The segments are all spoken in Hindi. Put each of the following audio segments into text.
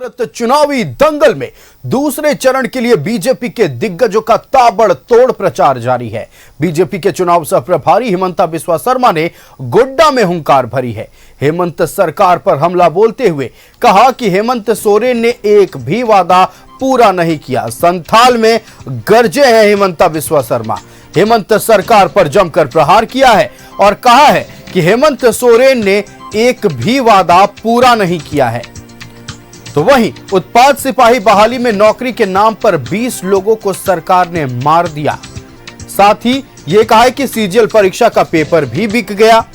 भारत चुनावी दंगल में दूसरे चरण के लिए बीजेपी के दिग्गजों का ताबड़तोड़ प्रचार जारी है। बीजेपी के चुनाव सह प्रभारी हेमंता बिस्वा शर्मा ने गोड्डा में हुंकार भरी है। हेमंत सरकार पर हमला बोलते हुए कहा कि हेमंत सोरेन ने एक भी वादा पूरा नहीं किया। संथाल में गरजे हैं हेमंता बिस्वा शर्मा। हेमंत सरकार पर जमकर प्रहार किया है और कहा है कि हेमंत सोरेन ने एक भी वादा पूरा नहीं किया है। तो वहीं उत्पाद सिपाही बहाली में नौकरी के नाम पर 20 लोगों को सरकार ने मार दिया। साथ ही यह कहा है कि सीजीएल परीक्षा का पेपर भी बिक गया।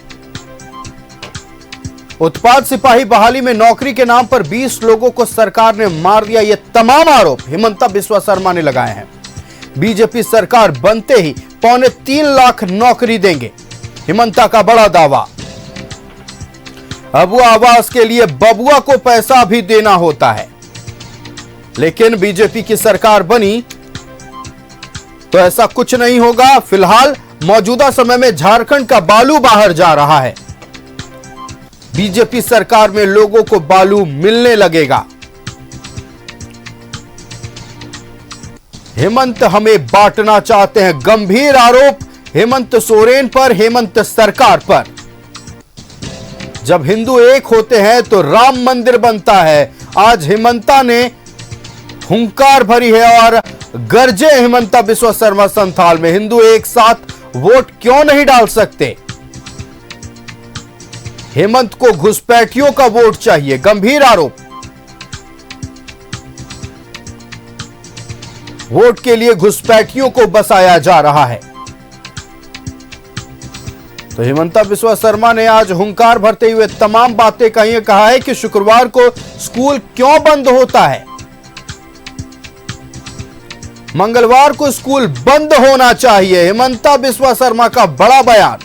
उत्पाद सिपाही बहाली में नौकरी के नाम पर 20 लोगों को सरकार ने मार दिया। ये तमाम आरोप हेमंता बिस्वा शर्मा ने लगाए हैं। बीजेपी सरकार बनते ही 3.25 लाख नौकरी देंगे, हेमंता का बड़ा दावा। अबुआ आवास के लिए बबुआ को पैसा भी देना होता है, लेकिन बीजेपी की सरकार बनी तो ऐसा कुछ नहीं होगा। फिलहाल मौजूदा समय में झारखंड का बालू बाहर जा रहा है। बीजेपी सरकार में लोगों को बालू मिलने लगेगा। हेमंत हमें बांटना चाहते हैं, गंभीर आरोप हेमंत सोरेन पर, हेमंत सरकार पर। जब हिंदू एक होते हैं तो राम मंदिर बनता है। आज हेमंता ने हुंकार भरी है और गरजे हेमंता बिस्वा शर्मा संथाल में। हिंदू एक साथ वोट क्यों नहीं डाल सकते? हेमंत को घुसपैठियों का वोट चाहिए, गंभीर आरोप। वोट के लिए घुसपैठियों को बसाया जा रहा है। तो हेमंता बिस्वा शर्मा ने आज हुंकार भरते हुए तमाम बातें कही। कहा है कि शुक्रवार को स्कूल क्यों बंद होता है, मंगलवार को स्कूल बंद होना चाहिए। हेमंता बिस्वा शर्मा का बड़ा बयान।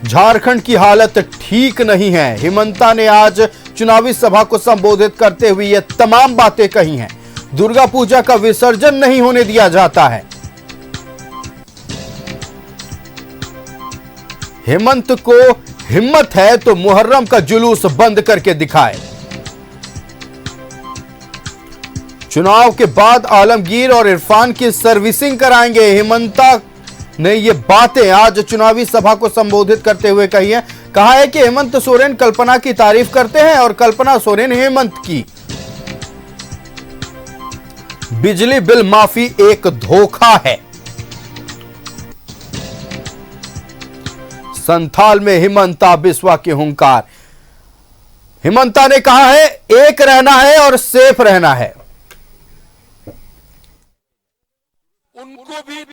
झारखंड की हालत ठीक नहीं है। हेमंता ने आज चुनावी सभा को संबोधित करते हुए ये तमाम बातें कही हैं। दुर्गा पूजा का विसर्जन नहीं होने दिया जाता है। हेमंत को हिम्मत है तो मुहर्रम का जुलूस बंद करके दिखाए। चुनाव के बाद आलमगीर और इरफान की सर्विसिंग कराएंगे। हेमंता ने ये बातें आज चुनावी सभा को संबोधित करते हुए कही है। कहा है कि हेमंत सोरेन कल्पना की तारीफ करते हैं और कल्पना सोरेन हेमंत की। बिजली बिल माफी एक धोखा है। संथाल में हेमंता बिस्वा के हुंकार। हेमंता ने कहा है एक रहना है और सेफ रहना है। उनको भी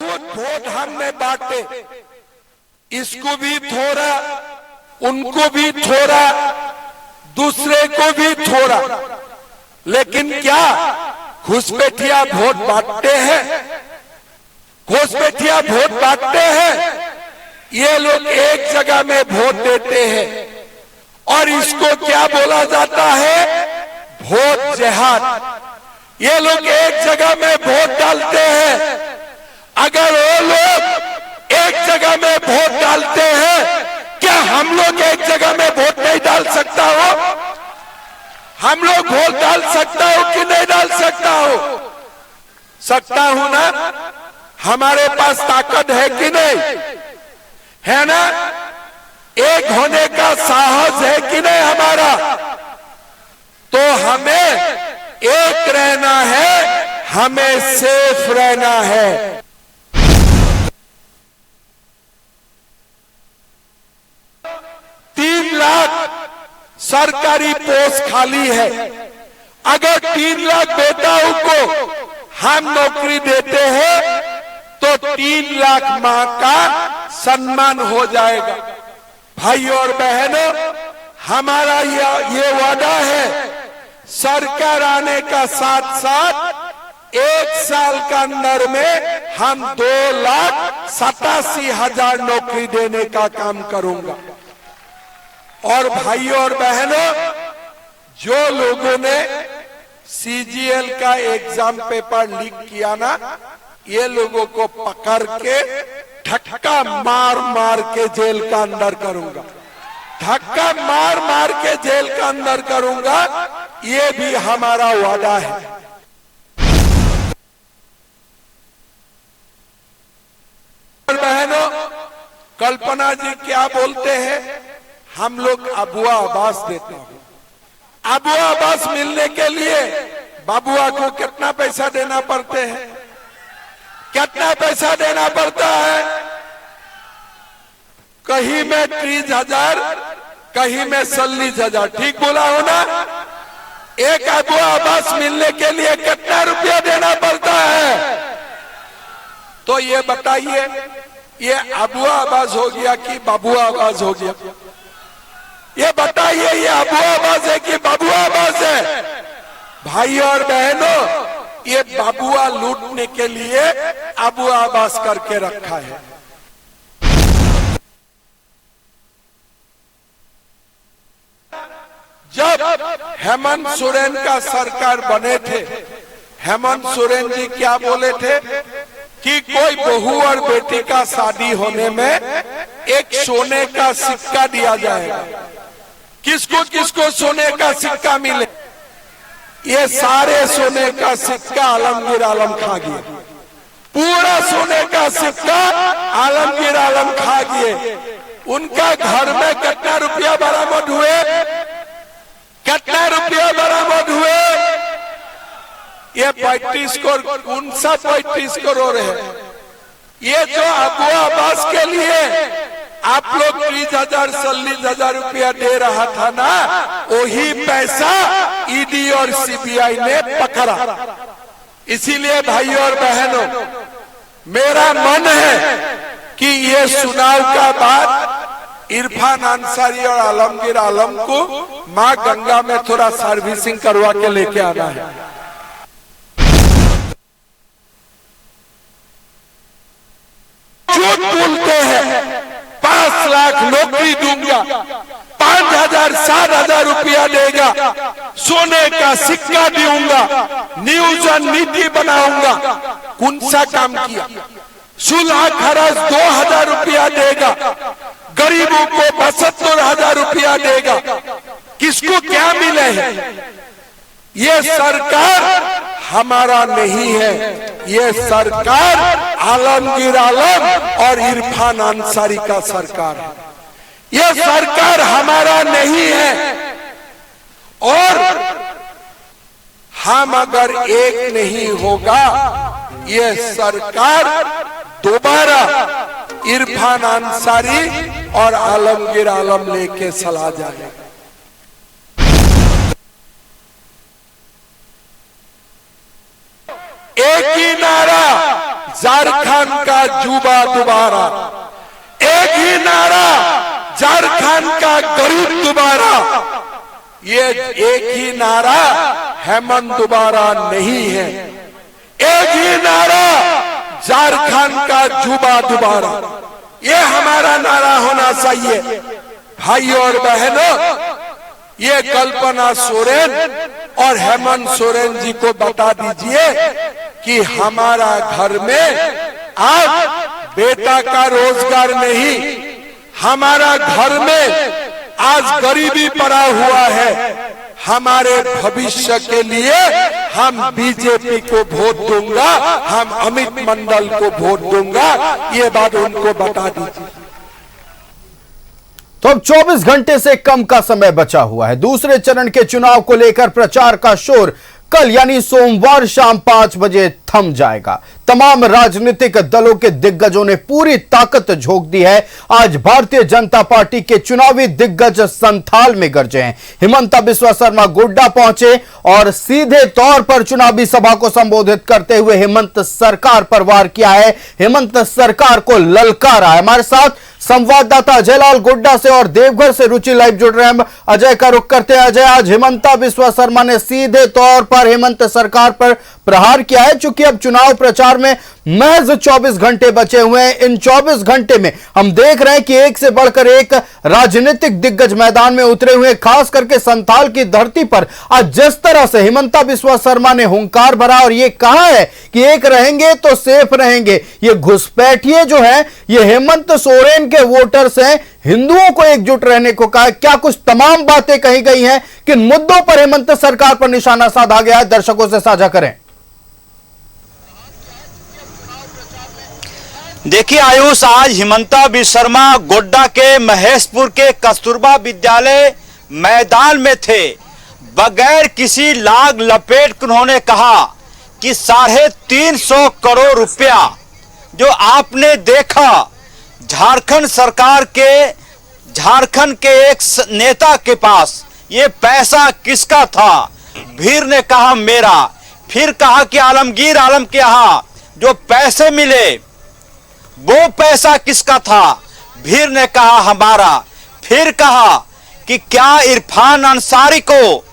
वोट हमने बांटे, इसको भी थोड़ा, उनको भी थोड़ा, दूसरे को भी थोड़ा, लेकिन क्या घुसपैठिया वोट बांटते हैं? घुसपैठिया वोट बांटते हैं। ये लोग एक जगह में वोट देते हैं और इसको क्या बोला जाता है? वोट जिहाद। ये लोग एक जगह में वोट डालते हैं। अगर वो लोग एक जगह में वोट डालते हैं, क्या हम लोग एक जगह में वोट नहीं डाल सकता हो? हम लोग वोट डाल सकता हो कि नहीं डाल सकता हो? सकता हूं ना? हमारे पास ताकत है कि नहीं? है ना? एक होने का साहस है कि नहीं हमारा? तो हमें एक रहना है, हमें सेफ रहना है। 3 लाख सरकारी पोस्ट खाली है। अगर 3 लाख बेटाओं को हम नौकरी देते हैं तो 3 लाख मां का सम्मान हो जाएगा। भाइयों और बहनों, हमारा ये वादा है, सरकार आने का साथ साथ 1 साल का अंदर में हम 2,87,000 नौकरी देने का काम करूंगा। और भाइयों और बहनों, जो लोगों ने सीजीएल का एग्जाम पेपर लीक किया ना, ये लोगों को पकड़ के धक्का मार मार के जेल का अंदर करूंगा, धक्का मार मार के जेल का अंदर करूंगा, ये भी हमारा वादा है। बहनों, कल्पना जी क्या बोलते हैं, हम लोग अबुआ आवास देते हैं। अबुआ आवास मिलने के लिए बाबुआ को कितना पैसा देना पड़ते हैं, कितना पैसा देना पड़ता है? कहीं में 30,000, कहीं में 40,000, ठीक बोला हो ना? एक अबुआ आवास मिलने के लिए कितना रुपया देना पड़ता है? तो ये बताइए, ये अबुआ आवास हो गया कि बाबुआ आवास हो गया? ये बताइए, ये अबुआ आवास है कि बाबुआ आवास है? भाई और बहनों, ये बाबुआ लूटने के लिए अबुआ आवास करके रखा है। जब हेमंत सोरेन का सरकार बने थे, हेमंत सोरेन जी क्या बोले थे कि कोई बहू और बेटी का शादी होने में एक सोने का सिक्का दिया जाएगा। किसको किसको सोने का सिक्का मिले? ये सारे सोने का सिक्का आलमगीर आलम खा गए, पूरा सोने का सिक्का आलमगीर आलम खा गए। उनका घर में कितना रुपया बरामद हुए? कितना रुपया बरामद हुए? ये 35 करोड़, कौन सा 35 करोड़ है? ये जो अबुआ आवास के लिए आप लोग 30,000 40,000 रुपया दे रहा था ना, वही पैसा ईडी और सीबीआई ने पकड़ा। इसीलिए भाई और बहनों, मेरा मन है कि ये चुनाव का बाद इरफान अंसारी और आलमगीर आलम को मां गंगा में थोड़ा सर्विसिंग करवा के लेके आना है। झूठ बोलते हैं, 5 लाख नौकरी दूंगा, 5,000 7,000 रुपया देगा, सोने का सिक्का दूंगा, न्यूज नीति बनाऊंगा। कौन सा काम किया? सुलह खर्च 2,000 रुपया देगा, गरीबों को 72,000 रुपया देगा। किसको क्या मिले है? ये सरकार हमारा नहीं है, ये सरकार आलमगीर आलम और इरफान अंसारी का सरकार है। ये सरकार हमारा नहीं है। और हम अगर एक नहीं होगा, ये सरकार दोबारा इरफान अंसारी और आलमगीर आलम लेके चला जाएगा। एक ही नारा, झारखंड का जुबा दोबारा। एक ही नारा, झारखंड का गरीब दोबारा। ये एक ही नारा, हेमंत दोबारा नहीं है। एक ही नारा, झारखंड का जुबा दोबारा। ये हमारा नारा होना चाहिए। भाई और बहनों, ये कल्पना सोरेन और हेमंत सोरेन जी को बता दीजिए कि हमारा घर में आज बेटा का रोजगार नहीं, हमारा घर में आज गरीबी पड़ा हुआ है। हमारे भविष्य के लिए हम बीजेपी को वोट दूंगा, हम अमित मंडल को वोट दूंगा। ये बात उनको बता दीजिए। तो अब 24 घंटे से कम का समय बचा हुआ है। दूसरे चरण के चुनाव को लेकर प्रचार का शोर कल यानी सोमवार शाम 5 बजे थम जाएगा। तमाम राजनीतिक दलों के दिग्गजों ने पूरी ताकत झोंक दी है। आज भारतीय जनता पार्टी के चुनावी दिग्गज संथाल में गरजे हैं। हिमंता बिस्वा शर्मा गोड्डा पहुंचे और सीधे तौर पर चुनावी सभा को संबोधित करते हुए हेमंत सरकार पर वार किया है, हेमंत सरकार को ललकारा है। हमारे साथ संवाददाता अजयलाल गोड्डा से और देवघर से रुचि लाइव जुड़ रहे हैं। अजय का रुख करते हैं। अजय, आज हिमंता बिस्वा शर्मा ने सीधे तौर पर हेमंत सरकार पर प्रहार किया है। चूंकि अब चुनाव प्रचार में महज 24 घंटे बचे हुए हैं, इन 24 घंटे में हम देख रहे हैं कि एक से बढ़कर एक राजनीतिक दिग्गज मैदान में उतरे हुए, खास करके संथाल की धरती पर आज जिस तरह से हिमंता बिस्वा शर्मा ने हुंकार भरा और ये कहा है कि एक रहेंगे तो सेफ रहेंगे। ये घुसपैठिए जो है ये हेमंत सोरेन के वोटर्स हैं, हिंदुओं को एकजुट रहने को कहा। क्या कुछ तमाम बातें कही गई हैं, किन मुद्दों पर हेमंत सरकार पर निशाना साधा गया है, दर्शकों से साझा करें। देखिए आयुष, आज हिमंता बिस्वा शर्मा गोड्डा के महेशपुर के कस्तूरबा विद्यालय मैदान में थे। बगैर किसी लाग लपेट के उन्होंने कहा कि 350 करोड़ रुपया जो आपने देखा झारखंड सरकार के, झारखंड के एक नेता के पास, ये पैसा किसका था? भीड़ ने कहा मेरा। फिर कहा कि आलमगीर आलम के यहां जो पैसे मिले वो पैसा किसका था? भीड़ ने कहा हमारा। फिर कहा कि क्या इरफान अंसारी को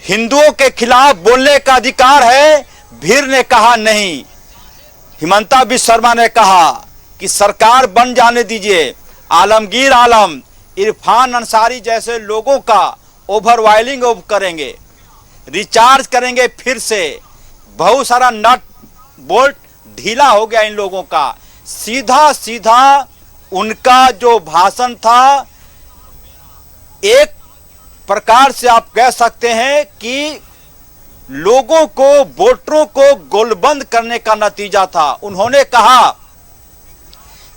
हिंदुओं के खिलाफ बोलने का अधिकार है? भीड़ ने कहा नहीं। हिमंता बिस्वा शर्मा ने कहा कि सरकार बन जाने दीजिए, आलमगीर आलम इरफान अंसारी जैसे लोगों का ओवरवायलिंग करेंगे, रिचार्ज करेंगे। फिर से बहुत सारा नट बोल्ट ढीला हो गया इन लोगों का। सीधा सीधा उनका जो भाषण था, एक प्रकार से आप कह सकते हैं कि लोगों को, वोटरों को गोलबंद करने का नतीजा था। उन्होंने कहा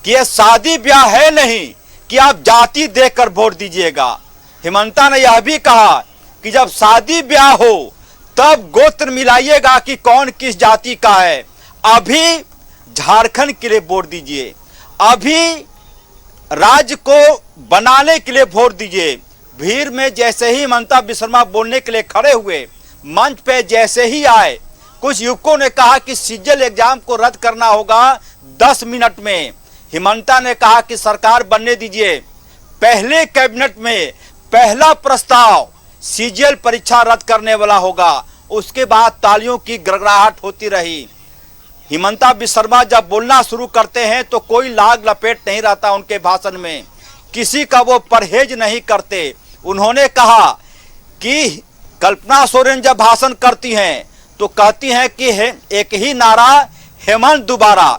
कि यह शादी ब्याह है नहीं कि आप जाति देखकर वोट दीजिएगा। हिमंता ने यह भी कहा कि जब शादी ब्याह हो तब गोत्र मिलाइएगा कि कौन किस जाति का है। अभी झारखंड के लिए वोट दीजिए, अभी राज्य को बनाने के लिए वोट दीजिए। भीड़ में जैसे ही हिमंता बिस्वा शर्मा बोलने के लिए खड़े हुए, मंच पे जैसे ही आए, कुछ युवकों ने कहा कि सीजीएल एग्जाम को रद्द करना होगा 10 मिनट में। हिमंता ने कहा कि सरकार बनने दीजिए। पहले कैबिनेट में पहला प्रस्ताव सीजीएल परीक्षा रद्द करने वाला होगा। उसके बाद तालियों की गड़गड़ाहट होती रही। हिमंता बिस्वा शर्मा जब बोलना शुरू करते हैं तो कोई लाग लपेट नहीं रहता उनके भाषण में, किसी का वो परहेज नहीं करते। उन्होंने कहा कि कल्पना सोरेन जब भाषण करती हैं तो कहती हैं कि एक ही नारा, हेमंत दोबारा।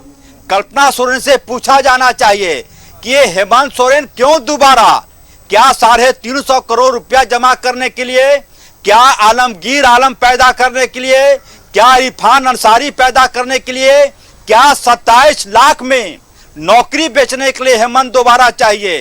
कल्पना सोरेन से पूछा जाना चाहिए कि ये हेमंत सोरेन क्यों दोबारा? क्या 350 करोड़ रुपया जमा करने के लिए? क्या आलमगीर आलम पैदा करने के लिए? क्या इरफान अंसारी पैदा करने के लिए? क्या 27 लाख में नौकरी बेचने के लिए हेमंत दोबारा चाहिए?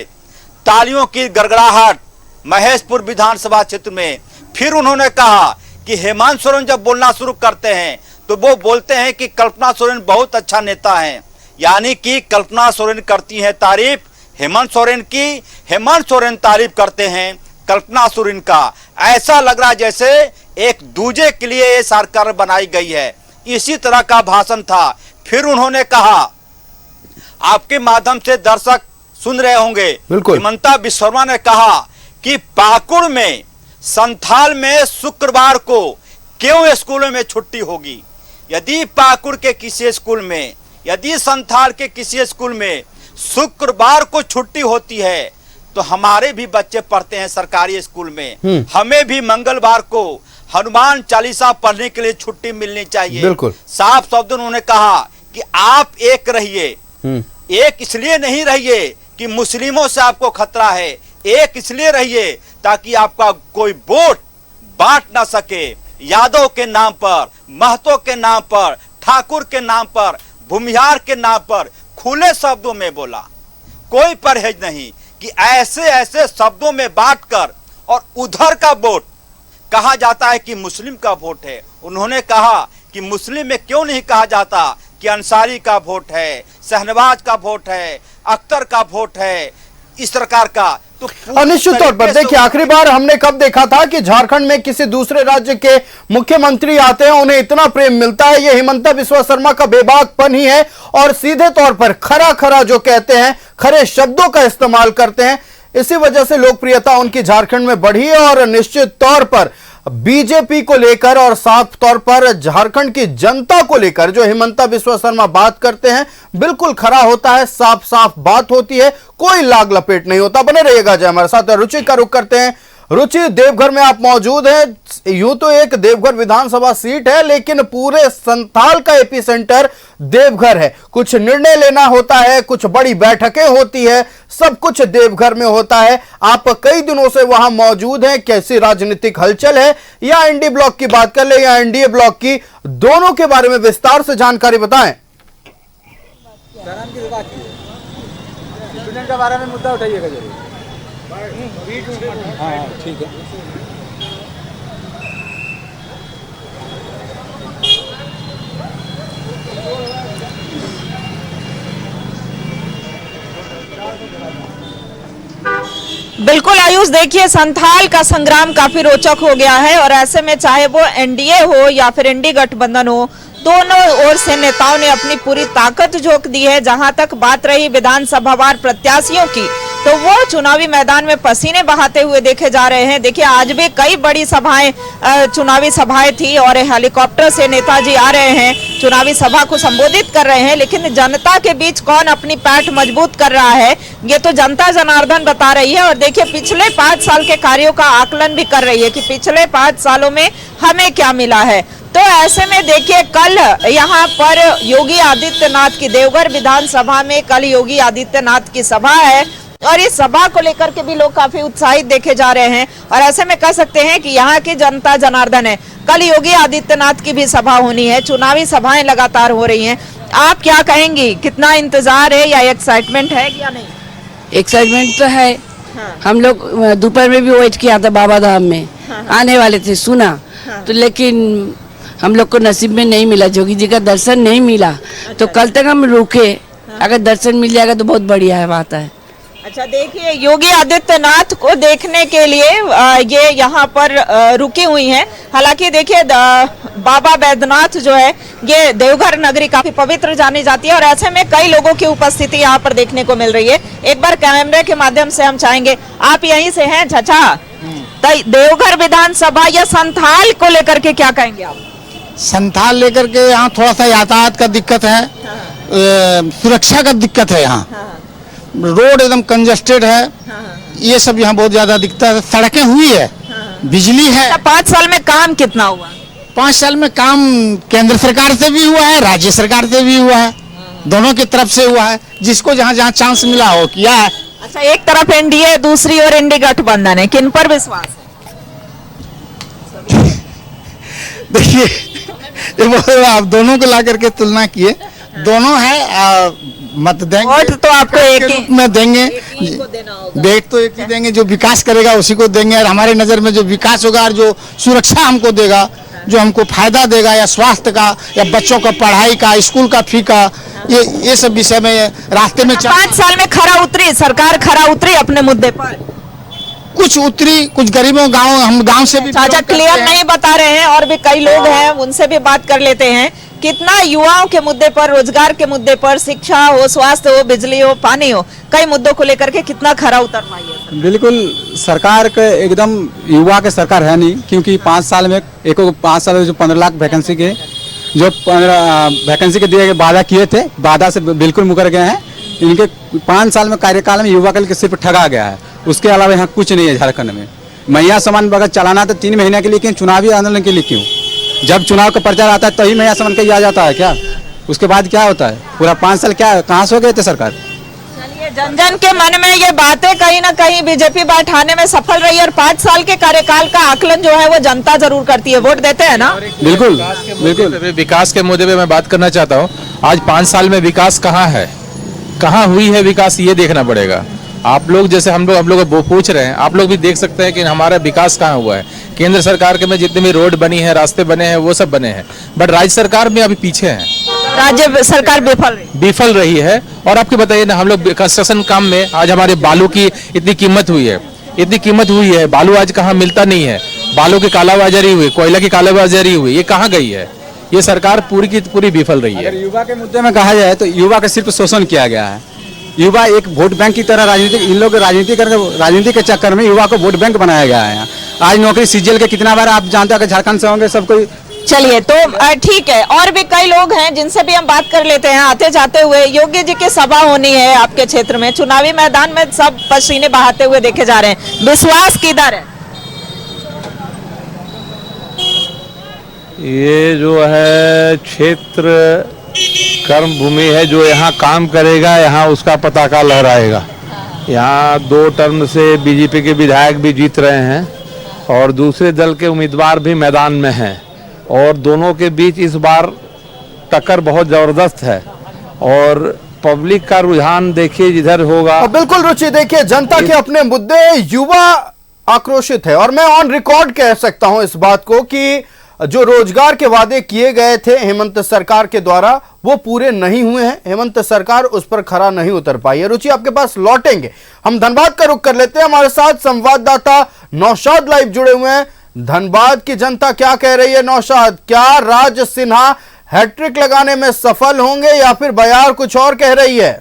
तालियों की गड़गड़ाहट महेशपुर विधानसभा क्षेत्र में। फिर उन्होंने कहा कि हेमंत सोरेन जब बोलना शुरू करते हैं तो वो बोलते हैं कि कल्पना सोरेन बहुत अच्छा नेता है, यानी कि कल्पना सोरेन करती है तारीफ हेमंत सोरेन की, हेमंत सोरेन तारीफ करते हैं कल्पना सोरेन का। ऐसा लग रहा जैसे एक दूजे के लिए ये सरकार बनाई गई है, इसी तरह का भाषण था। फिर उन्होंने कहा, आपके माध्यम से दर्शक सुन रहे होंगे, हिमंता बिस्वा शर्मा ने कहा कि पाकुड़ में संथाल में शुक्रवार को क्यों स्कूलों में छुट्टी होगी? यदि पाकुड़ के किसी स्कूल में, यदि संथाल के किसी स्कूल में शुक्रवार को छुट्टी होती है तो हमारे भी बच्चे पढ़ते हैं सरकारी स्कूल में, हमें भी मंगलवार को हनुमान चालीसा पढ़ने के लिए छुट्टी मिलनी चाहिए। बिल्कुल साफ शब्दों उन्होंने कहा कि आप एक रहिए। एक इसलिए नहीं रहिए कि मुस्लिमों से आपको खतरा है, एक इसलिए रहिए ताकि आपका कोई वोट बांट ना सके। यादव के नाम पर, महतो के नाम पर, ठाकुर के नाम पर, भूमिहार के नाम पर खुले शब्दों में बोला, कोई परहेज नहीं कि ऐसे ऐसे शब्दों में बांटकर, और उधर का वोट कहा जाता है कि मुस्लिम का वोट है। उन्होंने कहा कि मुस्लिम में क्यों नहीं कहा जाता कि अंसारी का वोट है, शहनवाज का वोट है, अख्तर का वोट है, इस प्रकार का। तो निश्चित तौर पर देखिए, आखिरी बार हमने कब देखा था कि झारखंड में किसी दूसरे राज्य के मुख्यमंत्री आते हैं, उन्हें इतना प्रेम मिलता है। ये हिमंता बिस्वा शर्मा का बेबाकपन ही है, और सीधे तौर पर खरा खरा जो कहते हैं, खरे शब्दों का इस्तेमाल करते हैं। इसी वजह से लोकप्रियता उनकी झारखंड में बढ़ी है, और निश्चित तौर पर बीजेपी को लेकर और साफ तौर पर झारखंड की जनता को लेकर जो हिमंता बिस्वा शर्मा बात करते हैं बिल्कुल खरा होता है, साफ साफ बात होती है, कोई लाग लपेट नहीं होता। बने रहिएगा जय हमारे साथ। रुचि का रुख करते हैं। रुचि, देवघर में आप मौजूद हैं। यूं तो एक देवघर विधानसभा सीट है, लेकिन पूरे संथाल का एपीसेंटर देवघर है। कुछ निर्णय लेना होता है, कुछ बड़ी बैठकें होती है, सब कुछ देवघर में होता है। आप कई दिनों से वहां मौजूद हैं। कैसी राजनीतिक हलचल है, या एनडी ब्लॉक की बात कर ले या एनडीए ब्लॉक की, दोनों के बारे में विस्तार से जानकारी बताएं। स्टूडेंट के बारे में मुद्दा उठाइएगा जरूर। हाँ ठीक है। बिल्कुल आयुष, देखिए संथाल का संग्राम काफी रोचक हो गया है और ऐसे में चाहे वो एनडीए हो या फिर एनडी गठबंधन हो, दोनों ओर से नेताओं ने अपनी पूरी ताकत झोंक दी है। जहां तक बात रही विधानसभावार प्रत्याशियों की, तो वो चुनावी मैदान में पसीने बहाते हुए देखे जा रहे हैं। देखिए आज भी कई बड़ी सभाएं, चुनावी सभाएं थी और हेलीकॉप्टर से नेताजी आ रहे हैं, चुनावी सभा को संबोधित कर रहे हैं। लेकिन जनता के बीच कौन अपनी पैठ मजबूत कर रहा है, ये तो जनता जनार्दन बता रही है। और देखिए पिछले 5 साल के कार्यों का आकलन भी कर रही है कि पिछले 5 सालों में हमें क्या मिला है। तो ऐसे में देखिए कल यहाँ पर योगी आदित्यनाथ की देवघर विधानसभा में कल योगी आदित्यनाथ की सभा है और इस सभा को लेकर के भी लोग काफी उत्साहित देखे जा रहे हैं। और ऐसे में कह सकते हैं कि यहाँ की जनता जनार्दन है। कल योगी आदित्यनाथ की भी सभा होनी है, चुनावी सभाएं लगातार हो रही हैं। आप क्या कहेंगी, कितना इंतजार है या एक्साइटमेंट है या नहीं? एक्साइटमेंट तो है। हाँ। हम लोग दोपहर में भी वेट किया था, बाबा धाम में आने वाले थे, सुना तो लेकिन हम लोग को नसीब में नहीं मिला, जोगी जी का दर्शन नहीं मिला। तो कल तक हम रुके, अगर दर्शन मिल जाएगा तो बहुत बढ़िया है, बात है। अच्छा देखिए, योगी आदित्यनाथ को देखने के लिए ये यहाँ पर रुकी हुई हैं। हालांकि देखिए बाबा बैद्यनाथ जो है, ये देवघर नगरी काफी पवित्र जानी जाती है और ऐसे में कई लोगों की उपस्थिति यहाँ पर देखने को मिल रही है। एक बार कैमरे के माध्यम से हम चाहेंगे, आप यहीं से हैं चाचा, देवघर विधानसभा या संथाल को लेकर के क्या कहेंगे आप? संथाल लेकर के यहाँ थोड़ा सा यातायात का दिक्कत है, सुरक्षा का दिक्कत है, यहाँ रोड एकदम कंजस्टेड है, ये सब यहाँ बहुत ज्यादा दिक्कत है। सड़कें हुई है, बिजली है। 5 साल में काम कितना हुआ? 5 साल में काम केंद्र सरकार से भी हुआ है, राज्य सरकार से भी हुआ है, दोनों की तरफ से हुआ है। जिसको जहाँ जहाँ चांस मिला हो किया है। अच्छा, एक तरफ एनडीए, दूसरी ओर एनडी गठबंधन है, किन पर विश्वास है? देखिए आप दोनों को ला करके तुलना किए, दोनों है, मत देंगे, वोट तो आपको एक ही में देंगे, डेट तो एक ही देंगे। जो विकास करेगा उसी को देंगे, और हमारे नजर में जो विकास होगा और जो सुरक्षा हमको देगा, जो हमको फायदा देगा, या स्वास्थ्य का या बच्चों का पढ़ाई का, स्कूल का फी का, ये सब विषय में रास्ते में 5 साल में खरा उतरी सरकार, खरा उतरी अपने मुद्दे पर? कुछ उतरी, कुछ गरीबों गाँव, हम गाँव से भी चाचा क्लियर नहीं बता रहे हैं और भी कई लोग हैं, उनसे भी बात कर लेते हैं। कितना युवाओं के मुद्दे पर, रोजगार के मुद्दे पर, शिक्षा हो, स्वास्थ्य हो, बिजली हो, पानी हो, कई मुद्दों को लेकर के कितना खरा उतर पाई है? बिल्कुल, सरकार के एकदम युवा के सरकार है नहीं, क्योंकि 5 साल में 5 साल में जो 15 लाख वैकेंसी के जो 15 वैकेंसी के दिए वादा किए थे, वादा से बिल्कुल मुकर गए हैं। इनके 5 साल में कार्यकाल में युवा के सिर्फ ठगा गया है, उसके अलावा यहाँ कुछ नहीं है। झारखंड में मैया समान अगर चलाना तो 3 महीने के लिए क्यों, चुनावी आंदोलन के लिए क्यों? जब चुनाव का प्रचार आता है तभी मैया समान का आ जाता है क्या? उसके बाद क्या होता है? पूरा 5 साल क्या कहाँ से हो गए थे सरकार? चलिए, जन जन के मन में ये बातें कहीं ना कहीं बीजेपी बैठाने में सफल रही है और 5 साल के कार्यकाल का आकलन जो है वो जनता जरूर करती है, वोट देते हैं ना? बिल्कुल बिल्कुल। विकास के मुद्दे पे मैं बात करना चाहता हूँ। आज 5 साल में विकास कहाँ है, कहाँ हुई है विकास, ये देखना पड़ेगा। आप लोग जैसे हम लोग पूछ रहे हैं, आप लोग भी देख सकते हैं कि हमारा विकास कहाँ हुआ है। केंद्र सरकार के में जितने भी रोड बनी है, रास्ते बने हैं, वो सब बने हैं, बट राज्य सरकार में अभी पीछे है। राज्य सरकार विफल रही है। और आपको बताइए ना, हम लोग कंस्ट्रक्शन काम में आज हमारे बालू की इतनी कीमत हुई है, बालू आज कहाँ मिलता नहीं है, बालू की कालाबाजारी हुई, कोयला की कालाबाजारी हुई, ये कहाँ गई है? ये सरकार पूरी की पूरी विफल रही है। अगर युवा के मुद्दे में कहा जाए तो युवा का सिर्फ शोषण किया गया है। युवा एक वोट बैंक की तरह राजनीति, इन लोग राजनीति के चक्कर में युवा को वोट बैंक बनाया गया है। आज नौकरी सीजीएल के कितना बार आप जानते हो, अगर झारखंड से होंगे सब कोई। चलिए तो ठीक है, और भी कई लोग हैं जिनसे भी हम बात कर लेते हैं आते जाते हुए। योगी जी की सभा होनी है आपके क्षेत्र में, चुनावी मैदान में सब पसीने बहाते हुए देखे जा रहे हैं, विश्वास किधर है? ये जो है क्षेत्र कर्म भूमि है, जो यहाँ काम करेगा यहाँ उसका पताका लहराएगा। यहाँ 2 टर्म से बीजेपी के विधायक भी जीत रहे हैं और दूसरे दल के उम्मीदवार भी मैदान में हैं और दोनों के बीच इस बार टक्कर बहुत जबरदस्त है और पब्लिक का रुझान देखिए जिधर होगा। बिल्कुल रुचि, देखिए जनता के अपने मुद्दे, युवा आक्रोशित है और मैं ऑन रिकॉर्ड कह सकता हूं इस बात को कि जो रोजगार के वादे किए गए थे हेमंत सरकार के द्वारा वो पूरे नहीं हुए हैं। हेमंत सरकार उस पर खरा नहीं उतर पाई है। रुचि, आपके पास लौटेंगे, हम धनबाद का रुख कर लेते हैं। हमारे साथ संवाददाता नौशाद लाइव जुड़े हुए हैं। धनबाद की जनता क्या कह रही है? नौशाद, क्या राज सिन्हा हैट्रिक लगाने में सफल होंगे या फिर बयार कुछ और कह रही है?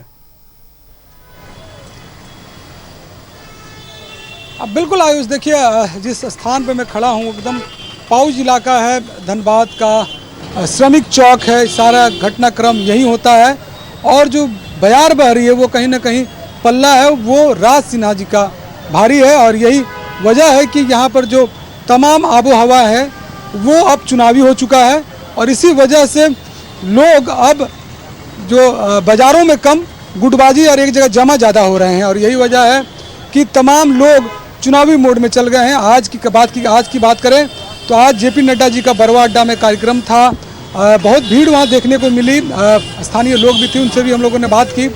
अब बिल्कुल आयुष, देखिए जिस स्थान पे मैं खड़ा हूँ एकदम पाउज इलाका है धनबाद का, श्रमिक चौक है, सारा घटनाक्रम यही होता है और जो बयार बह रही है वो कहीं ना कहीं पल्ला है वो राज सिन्हा जी का भारी है और यही वजह है कि यहाँ पर जो तमाम आबो हवा है वो अब चुनावी हो चुका है और इसी वजह से लोग अब जो बाज़ारों में कम गुटबाजी और एक जगह जमा ज़्यादा हो रहे हैं और यही वजह है कि तमाम लोग चुनावी मोड में चल गए हैं। आज की बात करें तो आज जेपी नड्डा जी का बरवा अड्डा में कार्यक्रम था, बहुत भीड़ वहाँ देखने को मिली, स्थानीय लोग भी थे, उनसे भी हम लोगों ने बात की।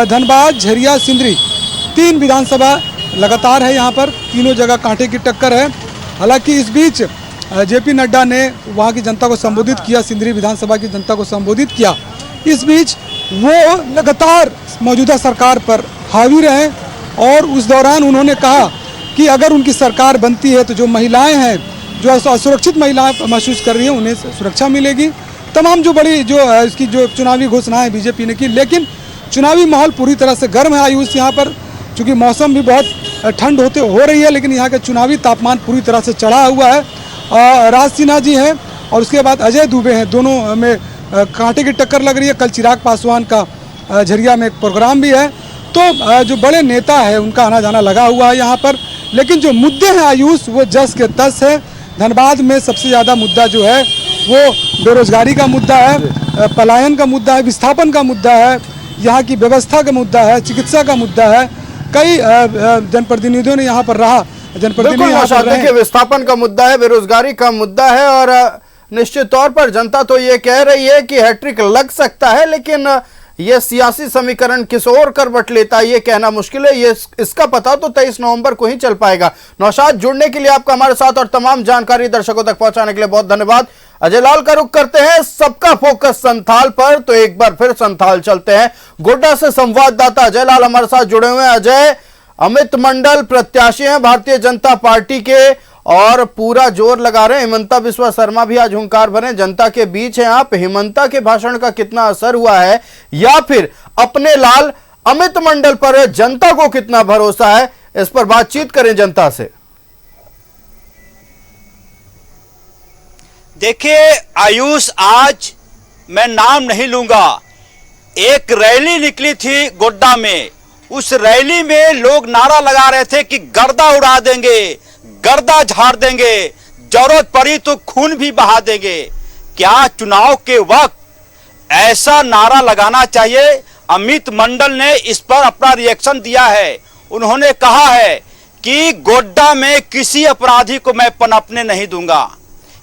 धनबाद, झरिया, सिंदरी 3 विधानसभा लगातार है, यहाँ पर तीनों जगह कांटे की टक्कर है। हालांकि इस बीच जेपी नड्डा ने वहाँ की जनता को संबोधित किया, सिंदरी विधानसभा की जनता को संबोधित किया। इस बीच वो लगातार मौजूदा सरकार पर हावी रहे और उस दौरान उन्होंने कहा कि अगर उनकी सरकार बनती है तो जो महिलाएं हैं, जो असुरक्षित महिलाएं महसूस कर रही हैं, उन्हें सुरक्षा मिलेगी। तमाम जो बड़ी जो इसकी जो चुनावी घोषणाएं बीजेपी ने की, लेकिन चुनावी माहौल पूरी तरह से गर्म है आयुष। यहाँ पर चूँकि मौसम भी बहुत ठंड हो रही है, लेकिन यहाँ का चुनावी तापमान पूरी तरह से चढ़ा हुआ है। राज सिन्हा जी हैं और उसके बाद अजय दुबे हैं, दोनों में कांटे की टक्कर लग रही है। कल चिराग पासवान का झरिया में एक प्रोग्राम भी है, तो जो बड़े नेता है उनका आना जाना लगा हुआ है यहाँ पर। लेकिन जो मुद्दे हैं आयुष वो जस के तस है। धनबाद में सबसे ज़्यादा मुद्दा जो है वो बेरोजगारी का मुद्दा है, पलायन का मुद्दा है, विस्थापन का मुद्दा है, यहाँ की व्यवस्था का मुद्दा है, चिकित्सा का मुद्दा है। कई जनप्रतिनिधियों ने यहाँ पर रहा, जनप्रतिनिधि विस्थापन का मुद्दा है, बेरोजगारी का मुद्दा है और निश्चित तौर पर जनता तो ये कह रही है कि हैट्रिक लग सकता है, लेकिन ये सियासी समीकरण किस ओर करवट लेता है ये कहना मुश्किल है। ये इसका पता तो 23 नवंबर को ही चल पाएगा। नौशाद, जुड़ने के लिए आपका हमारे साथ और तमाम जानकारी दर्शकों तक पहुंचाने के लिए बहुत धन्यवाद। अजय लाल का रुख करते हैं, सबका फोकस संथाल पर, तो एक बार फिर संथाल चलते हैं। गोड्डा से संवाददाता अजय लाल हमारे साथ जुड़े हुए हैं। अजय, अमित मंडल प्रत्याशी हैं भारतीय जनता पार्टी के और पूरा जोर लगा रहे हैं। हिमंता बिस्वा शर्मा भी आज हुंकार भरे, जनता के बीच हैं आप। हिमंता के भाषण का कितना असर हुआ है या फिर अपने लाल अमित मंडल पर जनता को कितना भरोसा है, इस पर बातचीत करें जनता से। देखिए आयुष, आज मैं नाम नहीं लूंगा, एक रैली निकली थी गोड्डा में। उस रैली में लोग नारा लगा रहे थे कि गर्दा उड़ा देंगे, गर्दा झाड़ देंगे, जरूरत पड़ी तो खून भी बहा देंगे। क्या चुनाव के वक्त ऐसा नारा लगाना चाहिए? अमित मंडल ने इस पर अपना रिएक्शन दिया है। उन्होंने कहा है कि गोड्डा में किसी अपराधी को मैं पनपने नहीं दूंगा।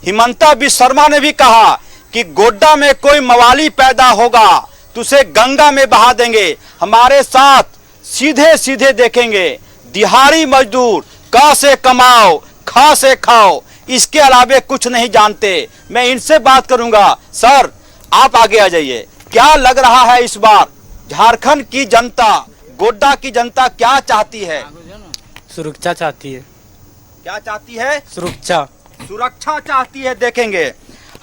हिमंता बिस्वा शर्मा ने भी कहा कि गोड्डा में कोई मवाली पैदा होगा तो उसे गंगा में बहा देंगे। हमारे साथ सीधे सीधे देखेंगे, दिहाड़ी मजदूर का से कमाओ, खा से खाओ, इसके अलावे कुछ नहीं जानते। मैं इनसे बात करूंगा। सर, आप आगे आ जाइए। क्या लग रहा है इस बार झारखंड की जनता, गोड्डा की जनता क्या चाहती है? सुरक्षा चाहती है। क्या चाहती है? सुरक्षा चाहती है। देखेंगे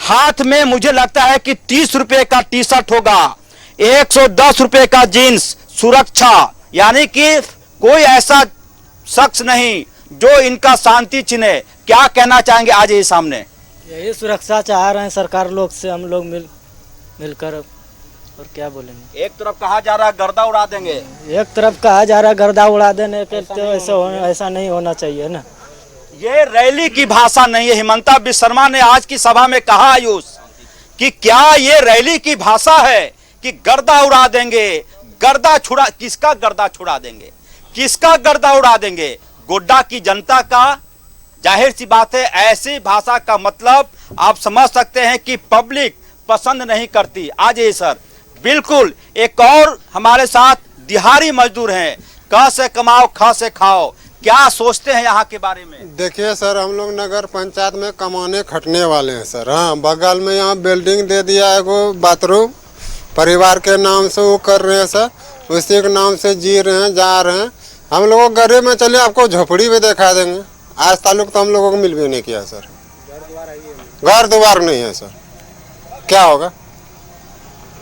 हाथ में मुझे लगता है कि 30 रुपए का टी शर्ट होगा, 110 रुपए का जीन्स। सुरक्षा यानी कि कोई ऐसा शख्स नहीं जो इनका शांति छिने, क्या कहना चाहेंगे आज ये सामने? यही सुरक्षा चाह रहे हैं सरकार लोग से, हम लोग मिलकर, और क्या बोलेंगे। एक तरफ कहा जा रहा है गर्दा उड़ा देंगे, एक तरफ कहा जा रहा है गर्दा उड़ा देने के, तो ऐसा नहीं होना चाहिए ना। ये रैली की भाषा नहीं है। हिमंता बिस्वा शर्मा ने आज की सभा में कहा आयुष कि क्या ये रैली की भाषा है कि गर्दा उड़ा देंगे, गर्दा छुड़ा, किसका गर्दा छुड़ा देंगे, किसका गर्दा उड़ा देंगे? गोड्डा की जनता का। जाहिर सी बात है, ऐसी भाषा का मतलब आप समझ सकते हैं कि पब्लिक पसंद नहीं करती। आज ये सर बिल्कुल एक और हमारे साथ दिहाड़ी मजदूर हैं, क से कमाओ ख से खाओ, क्या सोचते हैं यहाँ के बारे में? देखिए सर, हम लोग नगर पंचायत में कमाने खटने वाले हैं सर। हाँ, बगल में यहाँ बिल्डिंग दे दिया है, वो बाथरूम परिवार के नाम से वो कर रहे हैं सर, उसी के नाम से जी रहे हैं, जा रहे हैं। हम लोग गरीब में चलिए आपको झोपड़ी भी दिखा देंगे। आज ताल्लुक तो हम लोगों को मिल भी नहीं किया सर, घर द्वार नहीं है सर, क्या होगा?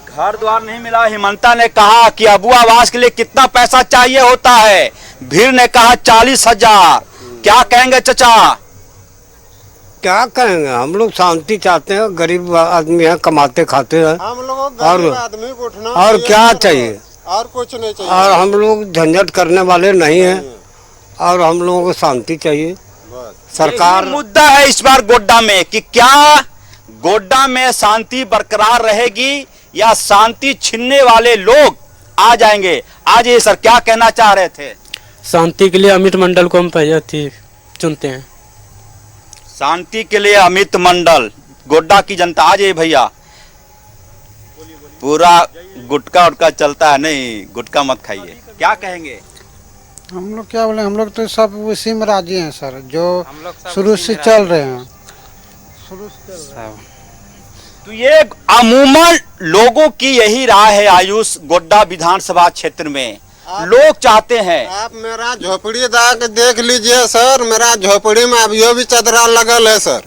घर द्वार नहीं मिला। हिमंता ने कहा कि अबू आवास के लिए कितना पैसा चाहिए होता है, भीड़ ने कहा 40,000। क्या कहेंगे चचा? क्या कहेंगे, हम लोग शांति चाहते हैं, गरीब आदमी है, कमाते खाते हैं, हम लोग गरीब आदमी को उठना और क्या चाहिए, और कुछ नहीं चाहिए। और हम लोग झंझट करने वाले नहीं हैं, और हम लोगों को शांति चाहिए। सरकार मुद्दा है इस बार गोड्डा में कि क्या गोड्डा में शांति बरकरार रहेगी या शांति छीनने वाले लोग आ जाएंगे? आज ये सर क्या कहना चाह रहे थे? शांति के लिए अमित मंडल को हम पहले चुनते हैं। शांति के लिए अमित मंडल, गोड्डा की जनता। आज ये भैया पूरा गुटखा उटका चलता है, नहीं गुटखा मत खाइए, क्या कहेंगे? हम लोग क्या बोले, हम लोग तो सब उसी में राजी हैं सर, जो शुरू से चल रहे हैं, शुरू से चल रहे हैं। तो ये अमूमन लोगों की यही राय है आयुष। गोड्डा विधानसभा क्षेत्र में लोग चाहते हैं, आप मेरा झोपड़ी देख लीजिए सर, मेरा झोपड़ी में अभी भी चदरा लगल है सर,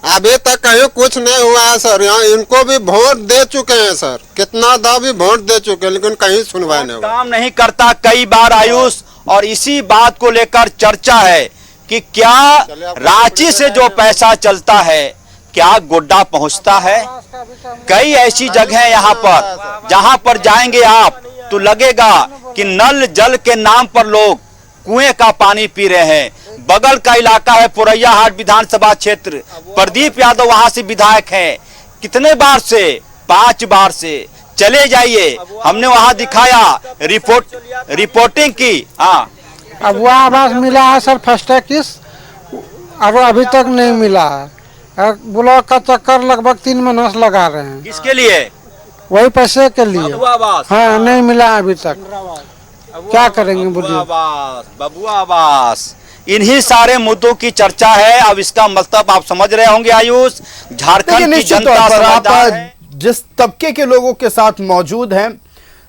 अभी तक कहीं कुछ नहीं हुआ है सर। यहाँ इनको भी वोट दे चुके हैं सर, कितना दा भी वोट दे चुके हैं, लेकिन कहीं सुनवाई नहीं हुआ, काम नहीं करता कई बार आयुष। और इसी बात को लेकर चर्चा है कि क्या रांची से जो पैसा चलता है क्या गोड्डा पहुंचता है? कई ऐसी जगह है यहाँ पर जहाँ पर जाएंगे आप तो लगेगा कि नल जल के नाम पर लोग कुएं का पानी पी रहे हैं। बगल का इलाका है पुरैया हाट विधानसभा क्षेत्र, प्रदीप यादव वहां से विधायक हैं। कितने बार से? 5 बार से। चले जाइए, हमने वहां दिखाया, रिपोर्टिंग की। हाँ, अब वह आवास मिला है सर, फर्स्ट किस और अभी तक नहीं मिला है। ब्लॉक का चक्कर लगभग 3 महीने से लगा रहे हैं। किसके लिए? वही पैसे के लिए। हाँ, नहीं मिला अभी तक, क्या करेंगे? बबुआ आवास, इन्हीं सारे मुद्दों की चर्चा है। अब इसका मतलब आप समझ रहे होंगे आयुष, झारखंड की जनता समझदार है। जिस तबके के लोगों के साथ मौजूद हैं,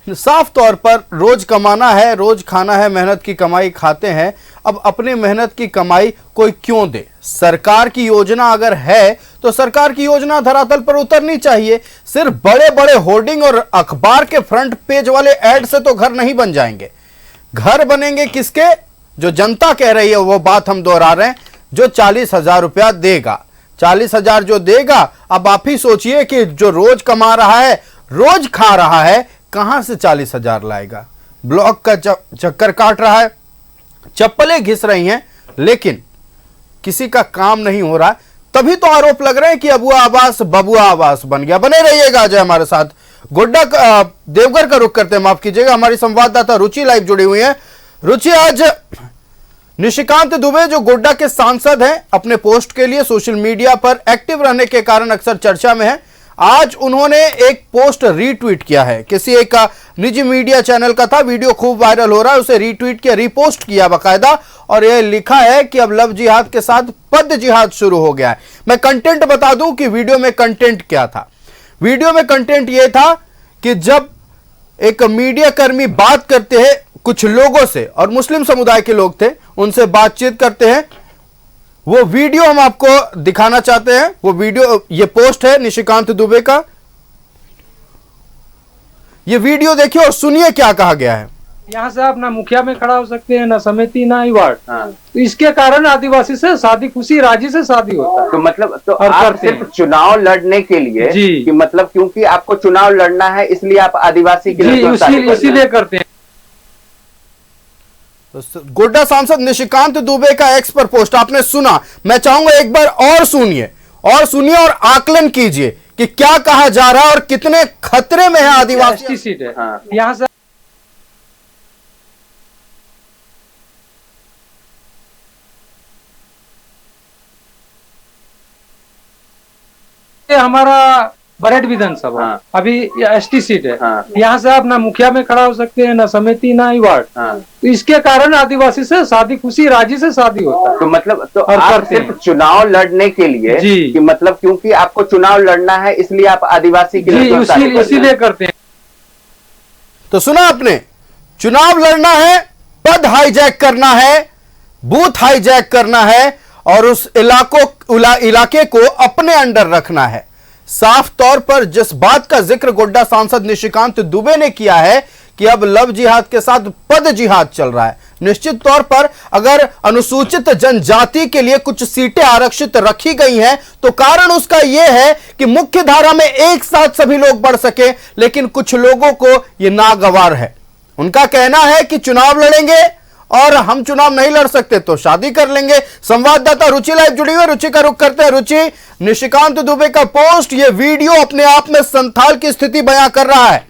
साफ तौर पर रोज कमाना है, रोज खाना है, मेहनत की कमाई खाते हैं। अब अपने मेहनत की कमाई कोई क्यों दे? सरकार की योजना अगर है तो सरकार की योजना धरातल पर उतरनी चाहिए। सिर्फ बड़े बड़े होर्डिंग और अखबार के फ्रंट पेज वाले ऐड से तो घर नहीं बन जाएंगे। घर बनेंगे किसके? जो जनता कह रही है वो बात हम दोहरा रहे हैं, जो 40,000 रुपया देगा, 40,000 जो देगा। अब आप ही सोचिए कि जो रोज कमा रहा है, रोज खा रहा है, कहां से 40,000 लाएगा? ब्लॉक का चक्कर काट रहा है, चप्पलें घिस रही हैं, लेकिन किसी का काम नहीं हो रहा। तभी तो आरोप लग रहे हैं कि अबुआ आवास बबुआ आवास बन गया। बने रहिएगा अजय हमारे साथ। गोड्डा देवघर का रुख करते हैं, माफ कीजिएगा। हमारी संवाददाता रुचि लाइव जुड़ी हुई है। रुचि, आज निशिकांत दुबे जो गोड्डा के सांसद हैं, अपने पोस्ट के लिए सोशल मीडिया पर एक्टिव रहने के कारण अक्सर चर्चा में है। आज उन्होंने एक पोस्ट रीट्वीट किया है, किसी एक निजी मीडिया चैनल का था, वीडियो खूब वायरल हो रहा है, उसे रीट्वीट किया, रीपोस्ट किया बाकायदा, और यह लिखा है कि अब लव जिहाद के साथ पद जिहाद शुरू हो गया है। मैं कंटेंट बता दूं कि वीडियो में कंटेंट क्या था। वीडियो में कंटेंट यह था कि जब एक मीडिया कर्मी बात करते हैं कुछ लोगों से, और मुस्लिम समुदाय के लोग थे, उनसे बातचीत करते हैं, वो वीडियो हम आपको दिखाना चाहते हैं। वो वीडियो, ये पोस्ट है निशिकांत दुबे का। ये वीडियो देखिए और सुनिए क्या कहा गया है। यहाँ से आप ना मुखिया में खड़ा हो सकते हैं, ना समिति, ना ही वार्ड। तो इसके कारण आदिवासी से शादी, खुशी राजी से शादी होता है। तो मतलब तो और आप करते सिर्फ हैं। चुनाव लड़ने के लिए जी। कि मतलब क्योंकि आपको चुनाव लड़ना है इसलिए आप आदिवासी के लिए इसीलिए करते हैं। तो गोड्डा सांसद निशिकांत दुबे का एक्स पर पोस्ट आपने सुना, मैं चाहूंगा एक बार और सुनिए और आकलन कीजिए कि क्या कहा जा रहा है और कितने खतरे में है आदिवासी सीट है। यहाँ से हमारा बरेट विधानसभा अभी एसटी सीट है। यहाँ से आप ना मुखिया में खड़ा हो सकते हैं, ना समिति, ना ही वार्ड। तो इसके कारण आदिवासी से शादी, खुशी राजी से शादी होता है। तो मतलब तो और आप करते सिर्फ हैं। चुनाव लड़ने के लिए जी। कि मतलब क्योंकि आपको चुनाव लड़ना है इसलिए आप आदिवासी के लिए इसीलिए करते हैं। तो सुना आपने, चुनाव लड़ना है, पद हाईजैक करना है, बूथ हाईजैक करना है और उस इलाके को अपने अंडर रखना है। साफ तौर पर जिस बात का जिक्र गोड्डा सांसद निशिकांत दुबे ने किया है कि अब लव जिहाद के साथ पद जिहाद चल रहा है। निश्चित तौर पर अगर अनुसूचित जनजाति के लिए कुछ सीटें आरक्षित रखी गई हैं तो कारण उसका यह है कि मुख्य धारा में एक साथ सभी लोग बढ़ सके, लेकिन कुछ लोगों को यह नागवार है। उनका कहना है कि चुनाव लड़ेंगे और हम चुनाव नहीं लड़ सकते तो शादी कर लेंगे। संवाददाता रुचि लाइव जुड़ी हुई, रुचि का रुख करते हैं। रुचि, निशिकांत दुबे का पोस्ट, ये वीडियो अपने आप में संथाल की स्थिति बयां कर रहा है।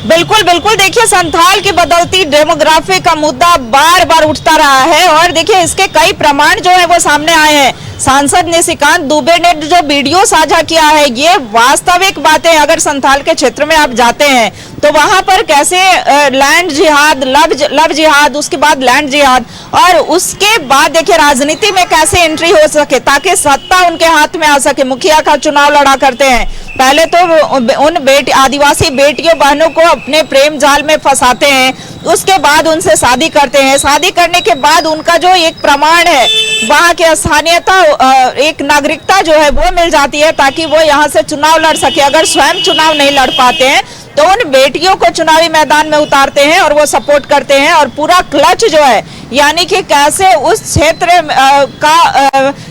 बिल्कुल बिल्कुल, देखिए संथाल की बदलती डेमोग्राफी का मुद्दा बार बार उठता रहा है और देखिए इसके कई प्रमाण जो है वो सामने आए हैं। सांसद निशिकांत दुबे ने जो वीडियो साझा किया है ये वास्तविक बातें, अगर संथाल के क्षेत्र में आप जाते हैं तो वहां पर कैसे लैंड जिहाद, लव जिहाद, उसके बाद लैंड जिहाद और उसके बाद देखिए राजनीति में कैसे एंट्री हो सके ताकि सत्ता उनके हाथ में आ सके। मुखिया का चुनाव लड़ा करते हैं, पहले तो उन आदिवासी बेटियों बहनों को अपने प्रेम जाल में फंसाते हैं, उसके बाद उनसे शादी करते हैं। शादी करने के बाद उनका जो एक प्रमाण है वहां की स्थानीयता, एक नागरिकता जो है वो मिल जाती है ताकि वो यहाँ से चुनाव लड़ सके। अगर स्वयं चुनाव नहीं लड़ पाते हैं तो उन बेटियों को चुनावी मैदान में उतारते हैं और वो सपोर्ट करते हैं और पूरा क्लच जो है यानी कि कैसे उस क्षेत्र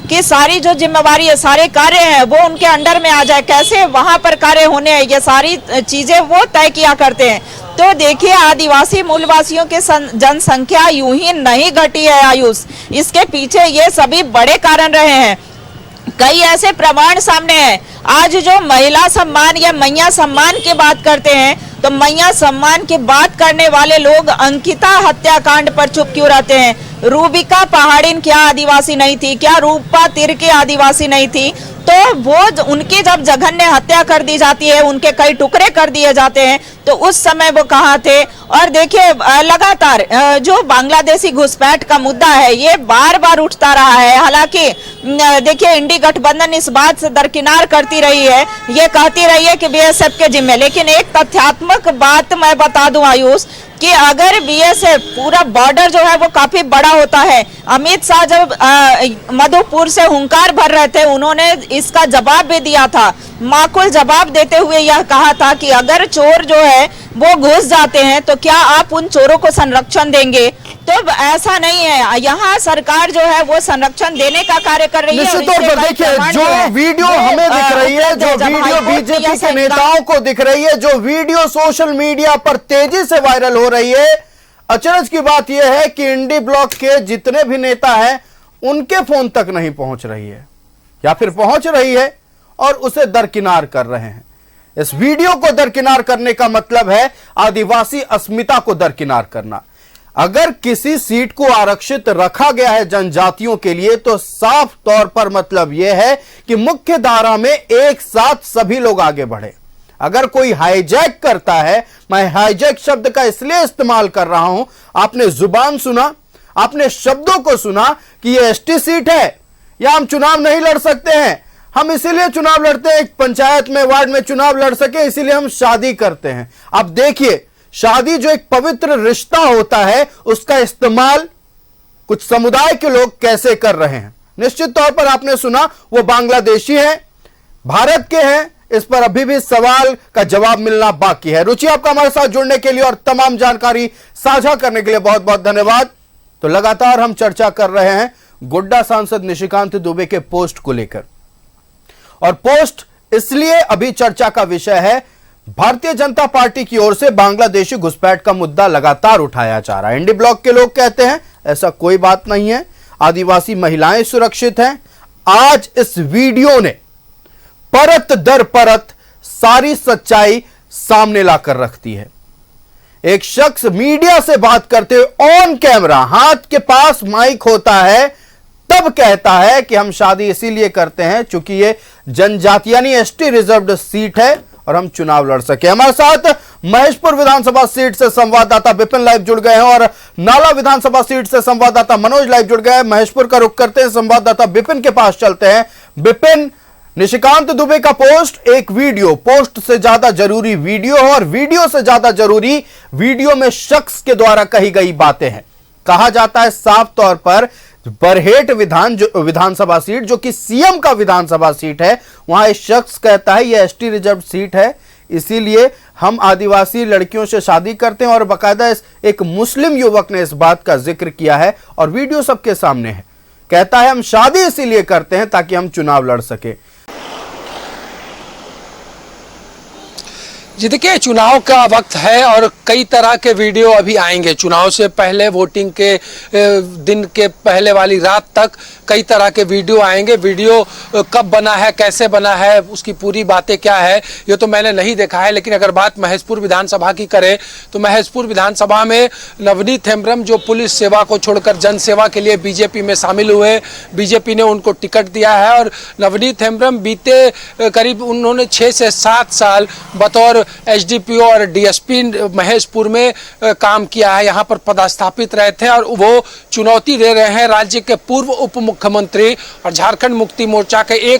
की सारी जो जिम्मेवारी है, सारे कार्य हैं वो उनके अंडर में आ जाए, कैसे वहां पर कार्य होने हैं, ये सारी चीजें वो तय किया करते हैं। तो देखिए आदिवासी मूलवासियों की जनसंख्या यूं ही नहीं घटी है आयुष, इसके पीछे ये सभी बड़े कारण रहे हैं। कई ऐसे प्रमाण सामने हैं। आज जो महिला सम्मान या मैया सम्मान की बात करते हैं तो मैया सम्मान की बात करने वाले लोग अंकिता हत्याकांड पर चुप क्यों रहते हैं? रूबिका पहाड़िन क्या आदिवासी नहीं थी? क्या रूपा तिर्की आदिवासी नहीं थी? तो वो उनकी जब जघन्य हत्या कर दी जाती है, उनके कई टुकड़े कर दिए जाते हैं, तो उस समय वो कहाँ थे? और देखिए लगातार जो बांग्लादेशी घुसपैठ का मुद्दा है ये बार बार उठता रहा है। हालांकि देखिए इंडी गठबंधन इस बात से दरकिनार करती रही है, ये कहती रही है कि बीएसएफ के जिम्मे, लेकिन एक तथ्यात्मक बात मैं बता दूं आयुष कि अगर बीएसएफ पूरा बॉर्डर जो है वो काफी बड़ा होता है। अमित शाह जब मधुपुर से हुंकार भर रहे थे उन्होंने इसका जवाब भी दिया था, माकूल जवाब देते हुए यह कहा था कि अगर चोर जो है वो घुस जाते हैं तो क्या आप उन चोरों को संरक्षण देंगे? तो ऐसा नहीं है, यहाँ सरकार जो है वो संरक्षण देने का कार्य कर रही है। निश्चित तौर पर देखिए जो वीडियो हमें दिख रही है, जो वीडियो बीजेपी के नेताओं को दिख रही है, जो वीडियो सोशल मीडिया पर तेजी से वायरल हो रही है, अचरज की बात यह है कि इंडी ब्लॉक के जितने भी नेता हैं उनके फोन तक नहीं पहुंच रही है या फिर पहुंच रही है और उसे दरकिनार कर रहे हैं। इस वीडियो को दरकिनार करने का मतलब है आदिवासी अस्मिता को दरकिनार करना। अगर किसी सीट को आरक्षित रखा गया है जनजातियों के लिए तो साफ तौर पर मतलब यह है कि मुख्य धारा में एक साथ सभी लोग आगे बढ़े। अगर कोई हाईजैक करता है, मैं हाईजैक शब्द का इसलिए इस्तेमाल कर रहा हूं, आपने जुबान सुना, आपने शब्दों को सुना कि यह एसटी सीट है या हम चुनाव नहीं लड़ सकते हैं। हम इसीलिए चुनाव लड़ते हैं, पंचायत में, वार्ड में चुनाव लड़ सके, इसीलिए हम शादी करते हैं। अब देखिए, शादी जो एक पवित्र रिश्ता होता है, उसका इस्तेमाल कुछ समुदाय के लोग कैसे कर रहे हैं। निश्चित तौर पर आपने सुना, वो बांग्लादेशी हैं, भारत के हैं, इस पर अभी भी सवाल का जवाब मिलना बाकी है। रुचि, आपका हमारे साथ जुड़ने के लिए और तमाम जानकारी साझा करने के लिए बहुत बहुत धन्यवाद। तो लगातार हम चर्चा कर रहे हैं गोड्डा सांसद निशिकांत दुबे के पोस्ट को लेकर, और पोस्ट इसलिए अभी चर्चा का विषय है, भारतीय जनता पार्टी की ओर से बांग्लादेशी घुसपैठ का मुद्दा लगातार उठाया जा रहा है। इंडी ब्लॉक के लोग कहते हैं ऐसा कोई बात नहीं है, आदिवासी महिलाएं सुरक्षित हैं। आज इस वीडियो ने परत दर परत सारी सच्चाई सामने लाकर रखती है। एक शख्स मीडिया से बात करते हुए ऑन कैमरा, हाथ के पास माइक होता है, तब कहता है कि हम शादी इसीलिए करते हैं क्योंकि ये जनजाति यानी एसटी रिजर्व्ड सीट है और हम चुनाव लड़ सके। हमारे साथ महेशपुर विधानसभा सीट से संवाददाता विपिन लाइव जुड़ गए हैं और नाला विधानसभा सीट से संवाददाता मनोज लाइव जुड़ गए हैं। महेशपुर का रुख करते हैं, संवाददाता विपिन के पास चलते हैं। विपिन, निशिकांत दुबे का पोस्ट एक वीडियो, पोस्ट से ज्यादा जरूरी वीडियो है और वीडियो से ज्यादा जरूरी वीडियो में शख्स के द्वारा कही गई बातें हैं। कहा जाता है साफ तौर पर बरहेट विधानसभा सीट जो कि सीएम का विधानसभा सीट है, वहां एक शख्स कहता है यह एसटी रिजर्व सीट है, इसीलिए हम आदिवासी लड़कियों से शादी करते हैं। और बाकायदा एक मुस्लिम युवक ने इस बात का जिक्र किया है और वीडियो सबके सामने है। कहता है हम शादी इसीलिए करते हैं ताकि हम चुनाव लड़ सके। जी देखिए, चुनाव का वक्त है और कई तरह के वीडियो अभी आएंगे। चुनाव से पहले, वोटिंग के दिन के पहले वाली रात तक कई तरह के वीडियो आएंगे। वीडियो कब बना है, कैसे बना है, उसकी पूरी बातें क्या है, ये तो मैंने नहीं देखा है। लेकिन अगर बात महेशपुर विधानसभा की करें तो महेशपुर विधानसभा में नवनीत हेम्ब्रम जो पुलिस सेवा को छोड़कर जन सेवा के लिए बीजेपी में शामिल हुए, बीजेपी ने उनको टिकट दिया है और नवनीत हेम्ब्रम बीते करीब उन्होंने 6 से 7 साल बतौर एसडीपीओ और डीएसपी महेशपुर में काम किया है, यहाँ पर पदस्थापित रहे थे और वो चुनौती दे रहे हैं राज्य के पूर्व उप मुख्यमंत्री और झारखंड मुक्ति मोर्चा के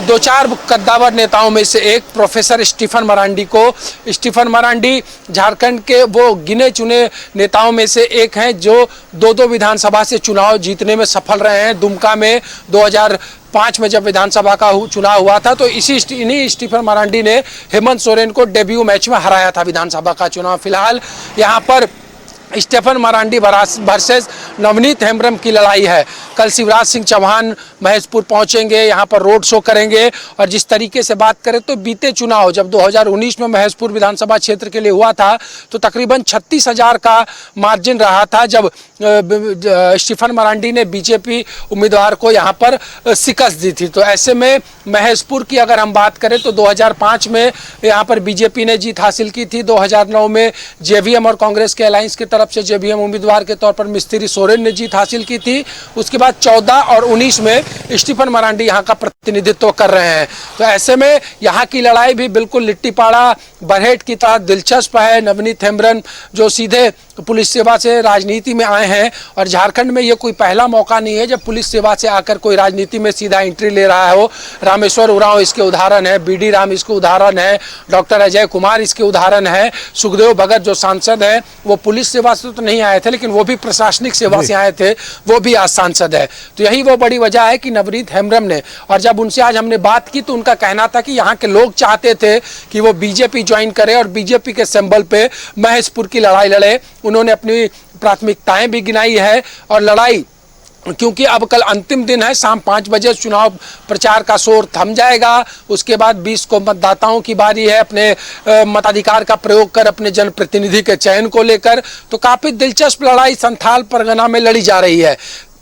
2-4 कद्दावर नेताओं में से एक प्रोफेसर स्टीफन मरांडी को। स्टीफन मरांडी झारखंड के वो गिने चुने नेताओं में से एक हैं जो 2-2 विधानसभा से चुनाव जीतने में सफल रहे हैं। दुमका में 2005 में जब विधानसभा का चुनाव हुआ था तो इन्हीं स्टीफन मरांडी ने हेमंत सोरेन को डेब्यू मैच में हराया था विधानसभा का चुनाव। फिलहाल यहाँ पर स्टीफन मरांडी वर्सेस नवनीत हेम्ब्रम की लड़ाई है। कल शिवराज सिंह चौहान महेशपुर पहुंचेंगे, यहाँ पर रोड शो करेंगे और जिस तरीके से बात करें तो बीते चुनाव जब 2019 में महेशपुर विधानसभा क्षेत्र के लिए हुआ था तो तकरीबन 36,000 का मार्जिन रहा था जब स्टीफन मरांडी ने बीजेपी उम्मीदवार को यहाँ पर शिकस्त दी थी। तो ऐसे में महेशपुर की अगर हम बात करें तो 2005 में यहाँ पर बीजेपी ने जीत हासिल की थी। 2009 में जेवीएम और कांग्रेस के अलायंस की तरफ से जेवीएम उम्मीदवार के तौर पर मिस्त्री सोरेन ने जीत हासिल की थी। उसके बाद 14 और 19 में स्टीफन मरांडी यहाँ का प्रतिनिधित्व कर रहे हैं। तो ऐसे में यहाँ की लड़ाई भी बिल्कुल लिट्टीपाड़ा बरहेट की तरह दिलचस्प है। नवनीत हेम्ब्रम जो सीधे पुलिस सेवा से राजनीति में आए हैं और झारखंड में ये कोई पहला मौका नहीं है जब पुलिस सेवा से आकर कोई राजनीति में सीधा एंट्री ले रहा हो। रामेश्वर उरांव इसके उदाहरण है, बीडी राम इसके उदाहरण है, डॉक्टर अजय कुमार इसके उदाहरण है, सुखदेव भगत जो सांसद है वो पुलिस सेवा से तो नहीं आए थे लेकिन वो भी प्रशासनिक सेवा से आए थे, वो भी आज सांसद है। तो यही वो बड़ी वजह है कि नवनीत हेम्ब्रम ने, और जब उनसे आज हमने बात की तो उनका कहना था कि यहाँ के लोग चाहते थे कि वो बीजेपी ज्वाइन करे और बीजेपी के सिंबल पे महेशपुर की लड़ाई लड़े। उन्होंने अपनी प्राथमिकताएं भी गिनाई है और लड़ाई, क्योंकि अब कल अंतिम दिन है, शाम 5 बजे चुनाव प्रचार का शोर थम जाएगा। उसके बाद 20 को मतदाताओं की बारी है अपने मताधिकार का प्रयोग कर अपने जनप्रतिनिधि के चयन को लेकर। तो काफी दिलचस्प लड़ाई संथाल परगना में लड़ी जा रही है।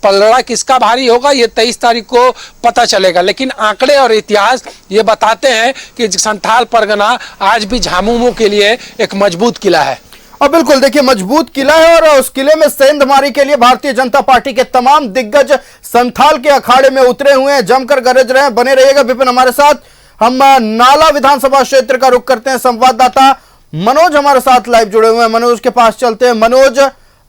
पलड़ा किसका भारी होगा ये 23 तारीख को पता चलेगा, लेकिन आंकड़े और इतिहास ये बताते हैं कि संथाल परगना आज भी झामुमो के लिए एक मजबूत किला है। और बिल्कुल देखिए मजबूत किला है और उस किले में सेंधमारी के लिए भारतीय जनता पार्टी के तमाम दिग्गज संथाल के अखाड़े में उतरे हुए हैं, जमकर गरज रहे हैं। बने रहिएगा विपिन हमारे साथ। हम नाला विधानसभा क्षेत्र का रुख करते हैं, संवाददाता मनोज हमारे साथ लाइव जुड़े हुए हैं। मनोज के पास चलते हैं। मनोज,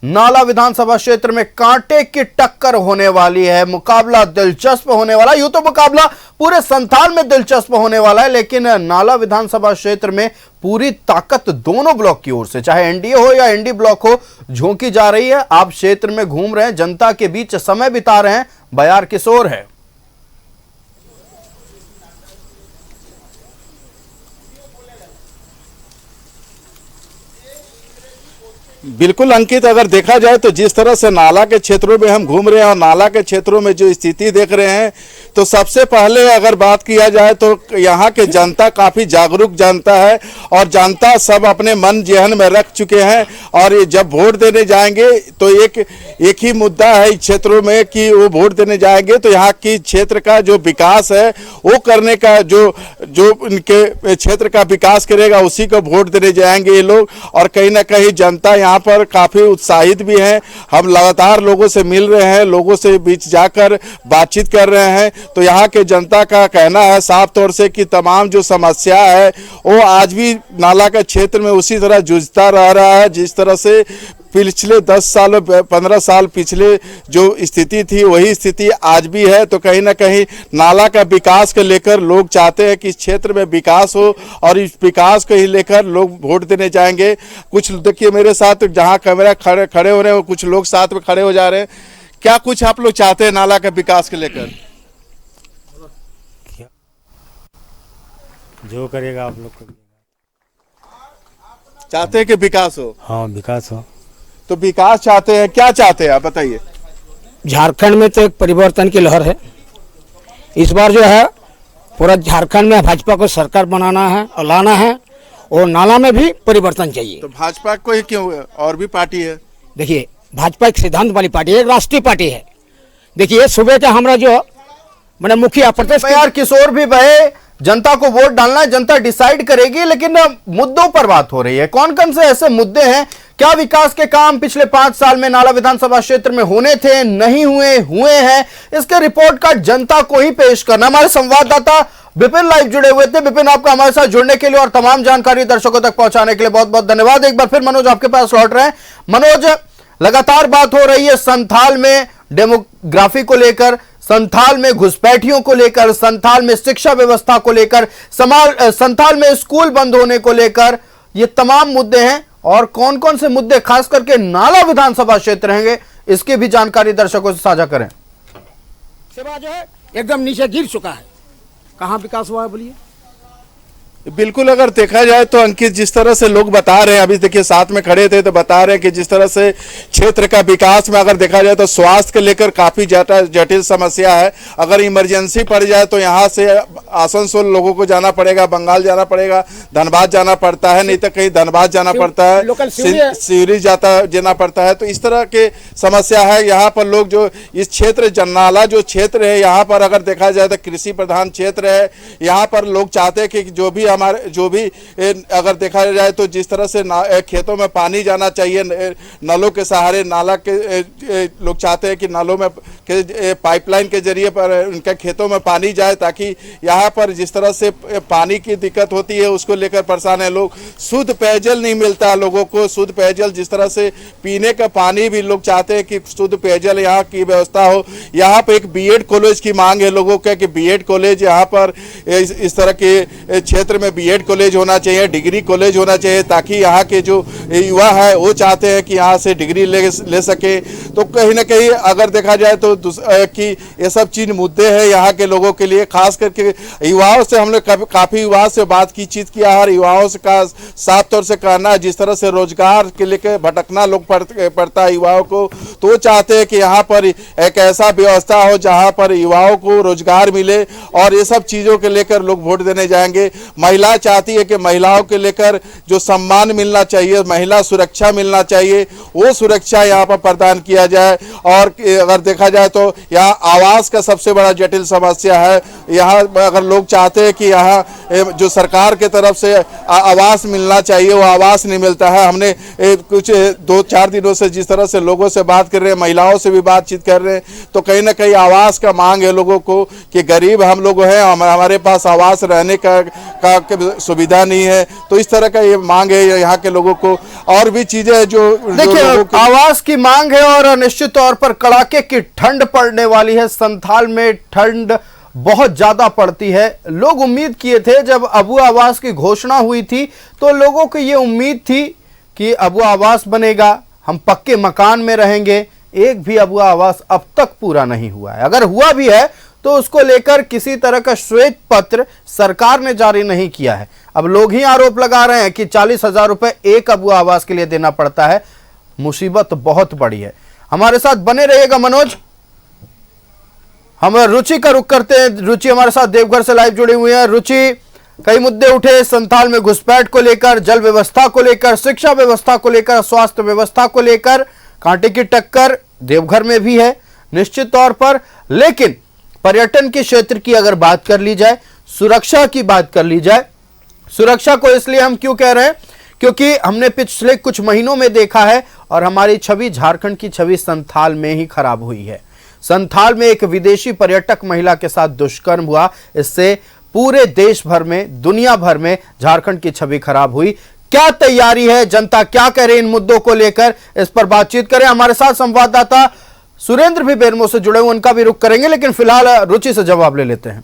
नाला विधानसभा क्षेत्र में कांटे की टक्कर होने वाली है। मुकाबला दिलचस्प होने वाला, यूं तो मुकाबला पूरे संथाल में दिलचस्प होने वाला है, लेकिन नाला विधानसभा क्षेत्र में पूरी ताकत दोनों ब्लॉक की ओर से, चाहे एनडीए हो या एनडी ब्लॉक हो, झोंकी जा रही है। आप क्षेत्र में घूम रहे हैं, जनता के बीच समय बिता रहे हैं, बयार किशोर है। बिल्कुल अंकित, अगर देखा जाए तो जिस तरह से नाला के क्षेत्रों में हम घूम रहे हैं और नाला के क्षेत्रों में जो स्थिति देख रहे हैं, तो सबसे पहले अगर बात किया जाए तो यहाँ के जनता काफ़ी जागरूक जनता है और जनता सब अपने मन जहन में रख चुके हैं। और ये जब वोट देने जाएंगे तो एक ही मुद्दा है इस क्षेत्रों में कि वो वोट देने जाएंगे तो यहाँ की क्षेत्र का जो विकास है वो करने का, जो इनके क्षेत्र का विकास करेगा उसी को वोट देने जाएंगे ये लोग। और कहीं ना कहीं जनता यहाँ पर काफ़ी उत्साहित भी है। हम लगातार लोगों से मिल रहे हैं, लोगों से बीच जाकर बातचीत कर रहे हैं, तो यहाँ के जनता का कहना है साफ तौर से कि तमाम जो समस्या है वो आज भी नाला के क्षेत्र में उसी तरह जूझता रह रहा है जिस तरह से पिछले 10 साल 15 साल पिछले जो स्थिति थी वही स्थिति आज भी है। तो कहीं ना कहीं नाला का विकास को लेकर लोग चाहते हैं कि इस क्षेत्र में विकास हो और इस विकास को ही लेकर लोग वोट देने जाएंगे। कुछ देखिए मेरे साथ जहां कैमरा खड़े हो रहे हैं कुछ लोग साथ में खड़े हो जा रहे हैं। क्या कुछ आप लोग चाहते हैं नाला का विकास को लेकर? जो करेगा आप लोग चाहते हैं कि विकास हो? हाँ, विकास हो। तो विकास चाहते हैं, क्या चाहते हैं आप बताइए? झारखंड में तो एक परिवर्तन की लहर है। इस बार जो है पूरा झारखंड में भाजपा को सरकार बनाना है और लाना है, और नाला में भी परिवर्तन चाहिए। तो भाजपा को ही क्यों, और भी पार्टी है? देखिए, भाजपा एक सिद्धांत वाली पार्टी है, एक राष्ट्रीय पार्टी है। देखिए सुबह का हमारा जो मैंने मुखिया प्रदेश यार किशोर भी बहे, जनता को वोट डालना है, जनता डिसाइड करेगी, लेकिन मुद्दों पर बात हो रही है। कौन कौन से ऐसे मुद्दे हैं, क्या विकास के काम पिछले 5 साल में नाला विधानसभा क्षेत्र में होने थे, नहीं हुए हैं, इसके रिपोर्ट कार्ड जनता को ही पेश करना। हमारे संवाददाता विपिन लाइव जुड़े हुए थे। विपिन, आपका हमारे साथ जुड़ने के लिए और तमाम जानकारी दर्शकों तक पहुंचाने के लिए बहुत बहुत धन्यवाद। एक बार फिर मनोज आपके पास लौट रहे हैं। मनोज, लगातार बात हो रही है संथाल में डेमोग्राफी को लेकर, संथाल में घुसपैठियों को लेकर, संथाल में शिक्षा व्यवस्था को लेकर, संथाल में स्कूल बंद होने को लेकर, ये तमाम मुद्दे हैं। और कौन कौन से मुद्दे खास करके नाला विधानसभा क्षेत्र रहेंगे, इसकी भी जानकारी दर्शकों से साझा करें। सेवा जो है एकदम नीचे गिर चुका है, कहां विकास हुआ है बोलिए? बिल्कुल, अगर देखा जाए तो अंकित जिस तरह से लोग बता रहे हैं, अभी देखिए साथ में खड़े थे तो बता रहे हैं कि जिस तरह से क्षेत्र का विकास में अगर देखा जाए तो स्वास्थ्य के लेकर काफ़ी जटिल समस्या है। अगर इमरजेंसी पड़ जाए तो यहाँ से आसनसोल लोगों को जाना पड़ेगा, बंगाल जाना पड़ेगा, धनबाद जाना पड़ता है, नहीं तो कहीं धनबाद जाना पड़ता है, सिवरी जाना पड़ता है। तो इस तरह के समस्या है यहाँ पर। लोग जो इस क्षेत्र नाला जो क्षेत्र है यहाँ पर अगर देखा जाए तो कृषि प्रधान क्षेत्र है। यहाँ पर लोग चाहते हैं कि जो भी अगर देखा जाए तो जिस तरह से खेतों में पानी जाना चाहिए नलों के सहारे, नाला के लोग चाहते हैं कि नलों में पाइपलाइन के जरिए पर उनके खेतों में पानी जाए, ताकि यहाँ पर जिस तरह से पानी की दिक्कत होती है उसको लेकर परेशान है लोग। शुद्ध पेयजल नहीं मिलता है लोगों को, शुद्ध पेयजल जिस तरह से पीने का पानी भी लोग चाहते हैं कि शुद्ध पेयजल यहाँ की व्यवस्था हो। यहाँ पर एक बीएड कॉलेज की मांग है लोगों का कि बीएड कॉलेज यहाँ पर इस तरह के क्षेत्र में बीएड कॉलेज होना चाहिए, डिग्री कॉलेज होना चाहिए, ताकि यहाँ के जो युवा है वो चाहते हैं कि यहाँ से डिग्री ले सके। तो कहीं ना कहीं अगर देखा जाए तो कि ये सब चीज मुद्दे हैं यहाँ के लोगों के लिए। खास करके युवाओं से हमने काफ़ी युवाओं से बात की चीत किया है। युवाओं से का साफ तौर से कहना है जिस तरह से रोजगार के लेकर भटकना लोग पड़ता है युवाओं को, तो वो चाहते हैं कि यहाँ पर एक ऐसा व्यवस्था हो जहाँ पर युवाओं को रोजगार मिले, और ये सब चीज़ों के लेकर लोग वोट देने जाएंगे। महिला चाहती है कि महिलाओं के लेकर जो सम्मान मिलना चाहिए, महिला सुरक्षा मिलना चाहिए, वो सुरक्षा यहाँ पर प्रदान किया जाए। और अगर देखा जाए तो यहाँ आवास का सबसे बड़ा जटिल समस्या है। यहाँ अगर लोग चाहते हैं कि यहाँ जो सरकार के तरफ से आवास मिलना चाहिए वो आवास नहीं मिलता है। हमने कुछ 2-4 दिनों से जिस तरह से लोगों से बात कर रहे हैं, महिलाओं से भी बातचीत कर रहे हैं, तो कहीं ना कहीं आवास का मांग है लोगों को कि गरीब हम लोग हैं, हमारे पास आवास रहने का के सुविधा नहीं है। तो इस तरह का ये मांग है यहाँ के लोगों को। और भी चीजें हैं जो देखिए, आवास की मांग है और निश्चित तौर पर कड़ाके की ठंड पड़ने वाली है। संथाल में ठंड बहुत ज्यादा पड़ती है। लोग उम्मीद किए थे, जब अबू आवास की घोषणा हुई थी तो लोगों को ये उम्मीद थी कि अबू आवास बनेगा, हम पक्के मकान में रहेंगे। एक भी अबू आवास अब तक पूरा नहीं हुआ है। अगर हुआ भी है तो उसको लेकर किसी तरह का श्वेत पत्र सरकार ने जारी नहीं किया है। अब लोग ही आरोप लगा रहे हैं कि 40,000 रुपए एक अबू आवास के लिए देना पड़ता है। मुसीबत बहुत बड़ी है। हमारे साथ बने रहिएगा मनोज। हम रुचि का रुख करते हैं। रुचि हमारे साथ देवघर से लाइव जुड़ी हुई है। रुचि, कई मुद्दे उठे संथाल में घुसपैठ को लेकर, जल व्यवस्था को लेकर, शिक्षा व्यवस्था को लेकर, स्वास्थ्य व्यवस्था को लेकर। कांटे की टक्कर देवघर में भी है निश्चित तौर पर। लेकिन पर्यटन के क्षेत्र की अगर बात कर ली जाए, सुरक्षा की बात कर ली जाए, सुरक्षा को इसलिए हम क्यों कह रहे हैं, क्योंकि हमने पिछले कुछ महीनों में देखा है और हमारी छवि, झारखंड की छवि संथाल में ही खराब हुई है। संथाल में एक विदेशी पर्यटक महिला के साथ दुष्कर्म हुआ। इससे पूरे देश भर में, दुनिया भर में झारखंड की छवि खराब हुई। क्या तैयारी है, जनता क्या कह रही है इन मुद्दों को लेकर, इस पर बातचीत करें। हमारे साथ संवाददाता सुरेंद्र भी बेरमो से जुड़े हुए, उनका भी रुख करेंगे, लेकिन फिलहाल रुचि से जवाब ले लेते हैं।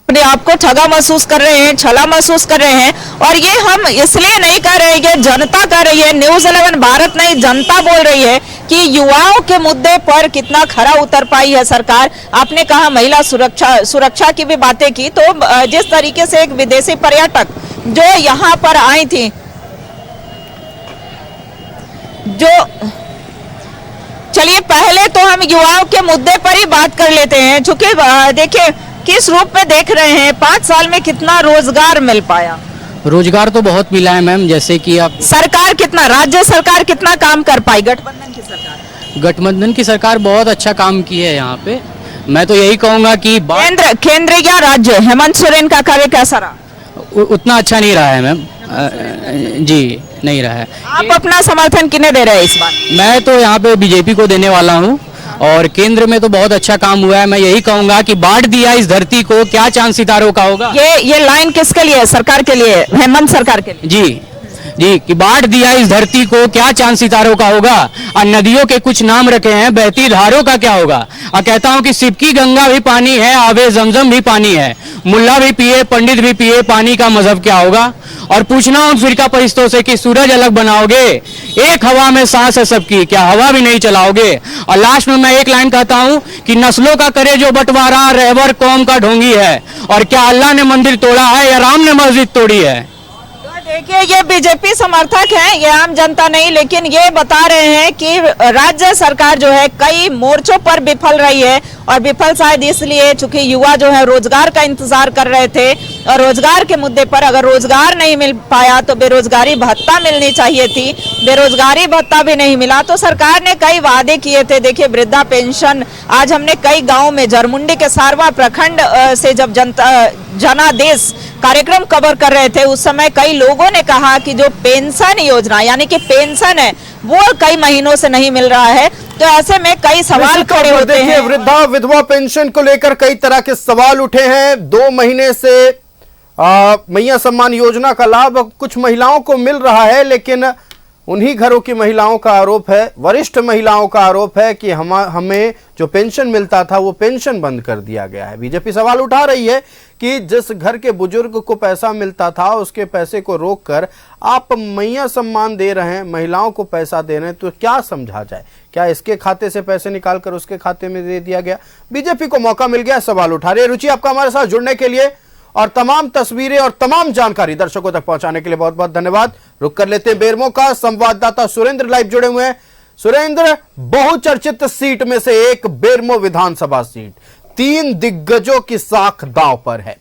अपने आप को ठगा महसूस कर रहे हैं, छला महसूस कर रहे हैं। और ये हम इसलिए नहीं कर रहे हैं, जनता कर रही है। न्यूज़ 11 भारत नहीं, जनता बोल रही है कि युवाओं के मुद्दे पर कितना खरा उतर पाई है सरकार। आपने कहा महिला सुरक्षा की भी बातें की, तो जिस तरीके से एक विदेशी पर्यटक जो यहाँ पर आई थी, जो चलिए पहले तो हम युवाओं के मुद्दे पर ही बात कर लेते हैं। चूंकि देखिए किस रूप में देख रहे हैं, 5 साल में कितना रोजगार मिल पाया? रोजगार तो बहुत मिला है मैम, जैसे कि आप सरकार कितना, राज्य सरकार कितना काम कर पाई? गठबंधन की सरकार, गठबंधन की सरकार बहुत अच्छा काम की है यहाँ पे। मैं तो यही कहूँगा कि केंद्र या राज्य, हेमंत सोरेन का कार्य कैसा रहा? उतना अच्छा नहीं रहा है मैम। जी नहीं रहा है। आप अपना समर्थन किन्हें दे रहे हैं इस बार? मैं तो यहाँ पे बीजेपी को देने वाला हूँ और केंद्र में तो बहुत अच्छा काम हुआ है। मैं यही कहूंगा कि बांट दिया इस धरती को, क्या चांद सितारों का होगा। ये लाइन किसके लिए? सरकार के लिए, हेमंत सरकार के लिए। जी कि बांट दिया इस धरती को, क्या चांद सितारों का होगा। और नदियों के कुछ नाम रखे हैं, बहती धारों का क्या होगा। और कहता हूँ कि सिपकी गंगा भी पानी है, आवे जमजम भी पानी है, मुल्ला भी पिए पंडित भी पिए, पानी का मजहब क्या होगा। और पूछना उन फिरका परिस्तों से कि सूरज अलग बनाओगे, एक हवा में सांस है सबकी, क्या हवा भी नहीं चलाओगे। और लास्ट में मैं एक लाइन कहता हूँ कि नस्लों का करे जो बंटवारा, रहबर कौम का ढोंगी है। और क्या अल्लाह ने मंदिर तोड़ा है या राम ने मस्जिद तोड़ी है। देखिए ये बीजेपी समर्थक हैं, ये आम जनता नहीं, लेकिन ये बता रहे हैं कि राज्य सरकार जो है कई मोर्चों पर विफल रही है। और विफल शायद इसलिए चूंकि युवा जो है रोजगार का इंतजार कर रहे थे, और रोजगार के मुद्दे पर अगर रोजगार नहीं मिल पाया तो बेरोजगारी भत्ता मिलनी चाहिए थी, बेरोजगारी भत्ता भी नहीं मिला। तो सरकार ने कई वादे किए थे। देखिए वृद्धा पेंशन, आज हमने कई गाँव में जरमुंडी के सारवा प्रखंड से जब जनादेश कार्यक्रम कवर कर रहे थे, उस समय कई लोगों ने कहा कि जो पेंशन योजना यानी कि पेंशन है वो कई महीनों से नहीं मिल रहा है। तो ऐसे में कई सवाल खड़े होते हैं। वृद्धा विधवा पेंशन को लेकर कई तरह के सवाल उठे हैं। 2 महीने से मैया सम्मान योजना का लाभ कुछ महिलाओं को मिल रहा है, लेकिन उन्हीं घरों की महिलाओं का आरोप है, वरिष्ठ महिलाओं का आरोप है कि हमें जो पेंशन मिलता था वो पेंशन बंद कर दिया गया है। बीजेपी सवाल उठा रही है कि जिस घर के बुजुर्ग को पैसा मिलता था उसके पैसे को रोककर आप मैया सम्मान दे रहे हैं, महिलाओं को पैसा दे रहे हैं, तो क्या समझा जाए? क्या इसके खाते से पैसे निकालकर उसके खाते में दे दिया गया? बीजेपी को मौका मिल गया, सवाल उठा रही है। रुचि, आपका हमारे साथ जुड़ने के लिए और तमाम तस्वीरें और तमाम जानकारी दर्शकों तक पहुंचाने के लिए बहुत बहुत धन्यवाद। रुक कर लेते हैं बेरमो का। संवाददाता सुरेंद्र लाइव जुड़े हुए हैं। सुरेंद्र, बहुचर्चित सीट में से एक बेरमो विधानसभा सीट 3 दिग्गजों की साख दांव पर है।